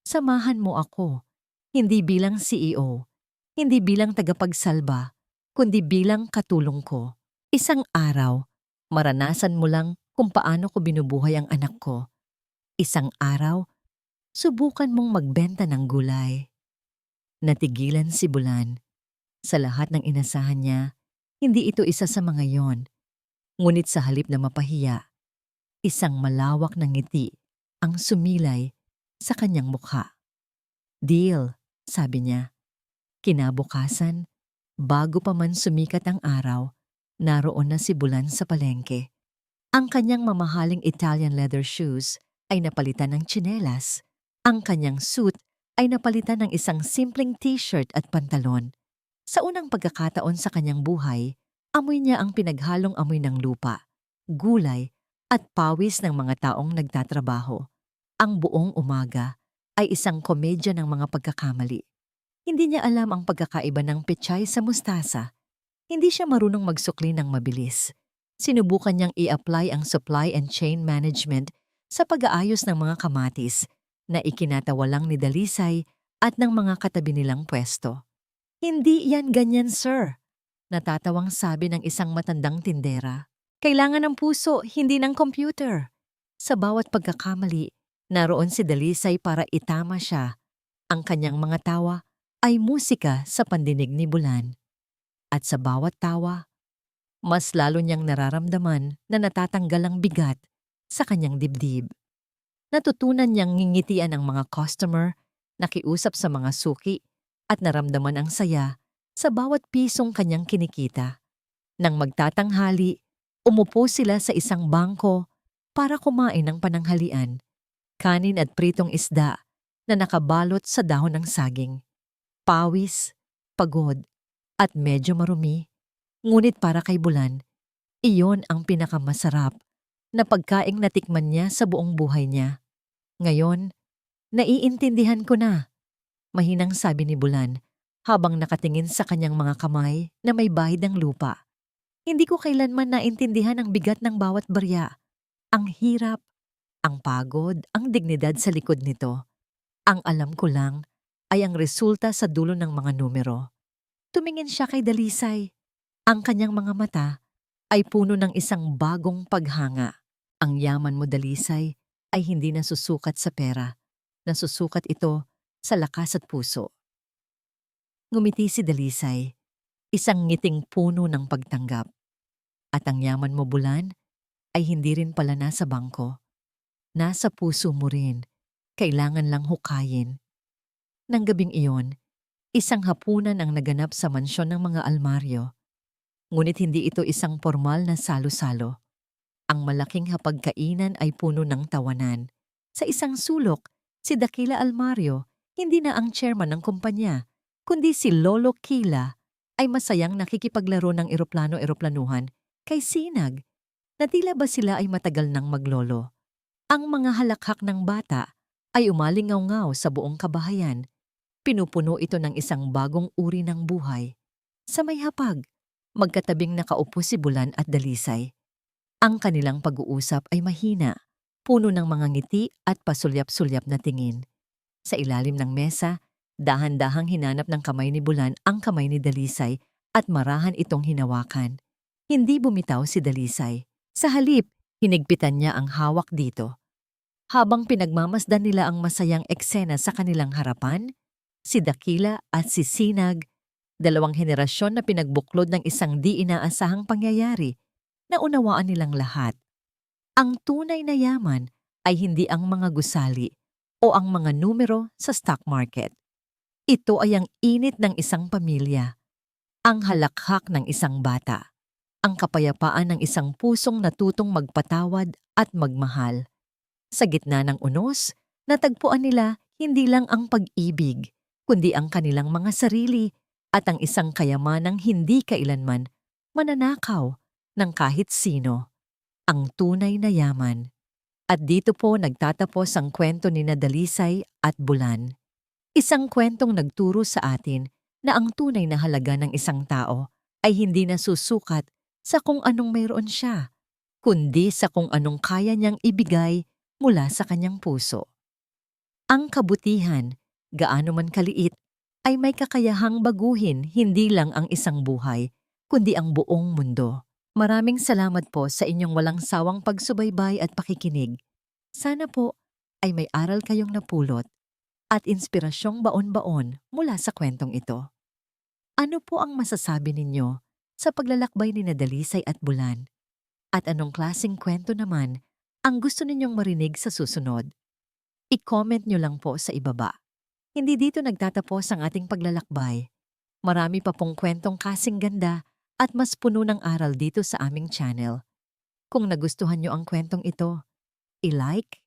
[SPEAKER 1] Samahan mo ako, hindi bilang CEO, hindi bilang tagapagsalba, kundi bilang katulong ko. Isang araw, maranasan mo lang kung paano ko binubuhay ang anak ko. Isang araw, subukan mong magbenta ng gulay. Natigilan si Bulan. Sa lahat ng inasahan niya, hindi ito isa sa mga yon. Ngunit sa halip na mapahiya, isang malawak na ngiti ang sumilay sa kanyang mukha. Deal, sabi niya. Kinabukasan, bago pa man sumikat ang araw, naroon na si Bulan sa palengke. Ang kanyang mamahaling Italian leather shoes ay napalitan ng tsinelas. Ang kanyang suit ay napalitan ng isang simpleng t-shirt at pantalon. Sa unang pagkakataon sa kanyang buhay, amoy niya ang pinaghalong amoy ng lupa, gulay at pawis ng mga taong nagtatrabaho. Ang buong umaga ay isang komedya ng mga pagkakamali. Hindi niya alam ang pagkakaiba ng pechay sa mustasa. Hindi siya marunong magsukli ng mabilis. Sinubukan niyang i-apply ang supply and chain management sa pag-aayos ng mga kamatis na ikinatawalang ni Dalisay at ng mga katabi nilang pwesto. Hindi yan ganyan, sir. Natatawang sabi ng isang matandang tindera. Kailangan ng puso, hindi ng computer. Sa bawat pagkakamali, naroon si Dalisay para itama siya. Ang kanyang mga tawa ay musika sa pandinig ni Bulan. At sa bawat tawa, mas lalo niyang nararamdaman na natatanggal ang bigat sa kanyang dibdib. Natutunan niyang ngingitian ang mga customer, nakiusap sa mga suki, at naramdaman ang saya sa bawat pisong kanyang kinikita. Nang magtatanghali, umupo sila sa isang bangko para kumain ng pananghalian, kanin at pritong isda na nakabalot sa dahon ng saging. Pawis, pagod, at medyo marumi. Ngunit para kay Bulan, iyon ang pinakamasarap na pagkaing natikman niya sa buong buhay niya. Ngayon, naiintindihan ko na, mahinang sabi ni Bulan habang nakatingin sa kanyang mga kamay na may bahid ng lupa. Hindi ko kailanman naintindihan ang bigat ng bawat barya. Ang hirap, ang pagod, ang dignidad sa likod nito. Ang alam ko lang ay ang resulta sa dulo ng mga numero. Tumingin siya kay Dalisay. Ang kanyang mga mata ay puno ng isang bagong paghanga. Ang yaman mo, Dalisay, ay hindi nasusukat sa pera. Nasusukat ito sa lakas at puso. Ngumiti si Dalisay, isang ngiting puno ng pagtanggap. At ang yaman mo, Bulan, ay hindi rin pala nasa bangko. Nasa puso mo rin. Kailangan lang hukayin. Nang gabing iyon, isang hapunan ang naganap sa mansyon ng mga almaryo. Ngunit hindi ito isang formal na salo-salo. Ang malaking hapagkainan ay puno ng tawanan. Sa isang sulok, si Dakila Almario, hindi na ang chairman ng kumpanya, kundi si Lolo Kila ay masayang nakikipaglaro ng eroplano-eroplanuhan kay Sinag, na tila ba sila ay matagal nang maglolo. Ang mga halakhak ng bata ay umalingaw-ngaw sa buong kabahayan. Pinupuno ito ng isang bagong uri ng buhay. Sa may hapag, magkatabing nakaupo si Bulan at Dalisay. Ang kanilang pag-uusap ay mahina, puno ng mga ngiti at pasulyap-sulyap na tingin. Sa ilalim ng mesa, dahan-dahang hinanap ng kamay ni Bulan ang kamay ni Dalisay at marahan itong hinawakan. Hindi bumitaw si Dalisay. Sa halip, hinigpitan niya ang hawak dito. Habang pinagmamasdan nila ang masayang eksena sa kanilang harapan, si Dakila at si Sinag, dalawang henerasyon na pinagbuklod ng isang di inaasahang pangyayari, naunawaan nilang lahat. Ang tunay na yaman ay hindi ang mga gusali o ang mga numero sa stock market. Ito ay ang init ng isang pamilya, ang halakhak ng isang bata, ang kapayapaan ng isang pusong natutong magpatawad at magmahal. Sa gitna ng unos, natagpuan nila hindi lang ang pag-ibig, kundi ang kanilang mga sarili at ang isang kayamanang hindi kailanman mananakaw ng kahit sino, ang tunay na yaman. At dito po nagtatapos ang kwento ni Dalisay at Bulan. Isang kwentong nagturo sa atin na ang tunay na halaga ng isang tao ay hindi nasusukat sa kung anong mayroon siya, kundi sa kung anong kaya niyang ibigay mula sa kanyang puso. Ang kabutihan, gaano man kaliit, ay may kakayahang baguhin hindi lang ang isang buhay, kundi ang buong mundo. Maraming salamat po sa inyong walang sawang pagsubaybay at pakikinig. Sana po ay may aral kayong napulot at inspirasyong baon-baon mula sa kwentong ito. Ano po ang masasabi ninyo sa paglalakbay ni Dalisay at Bulan? At anong klaseng kwento naman ang gusto ninyong marinig sa susunod? I-comment nyo lang po sa ibaba. Hindi dito nagtatapos ang ating paglalakbay. Marami pa pong kwentong kasing ganda at mas puno ng aral dito sa aming channel. Kung nagustuhan nyo ang kwentong ito, i-like,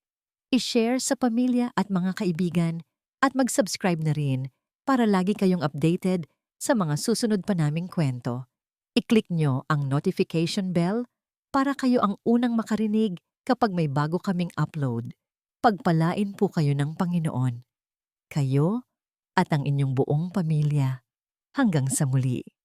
[SPEAKER 1] i-share sa pamilya at mga kaibigan at mag-subscribe na rin para lagi kayong updated sa mga susunod pa naming kwento. I-click nyo ang notification bell para kayo ang unang makarinig kapag may bago kaming upload. Pagpalain po kayo ng Panginoon. Kayo at ang inyong buong pamilya. Hanggang sa muli.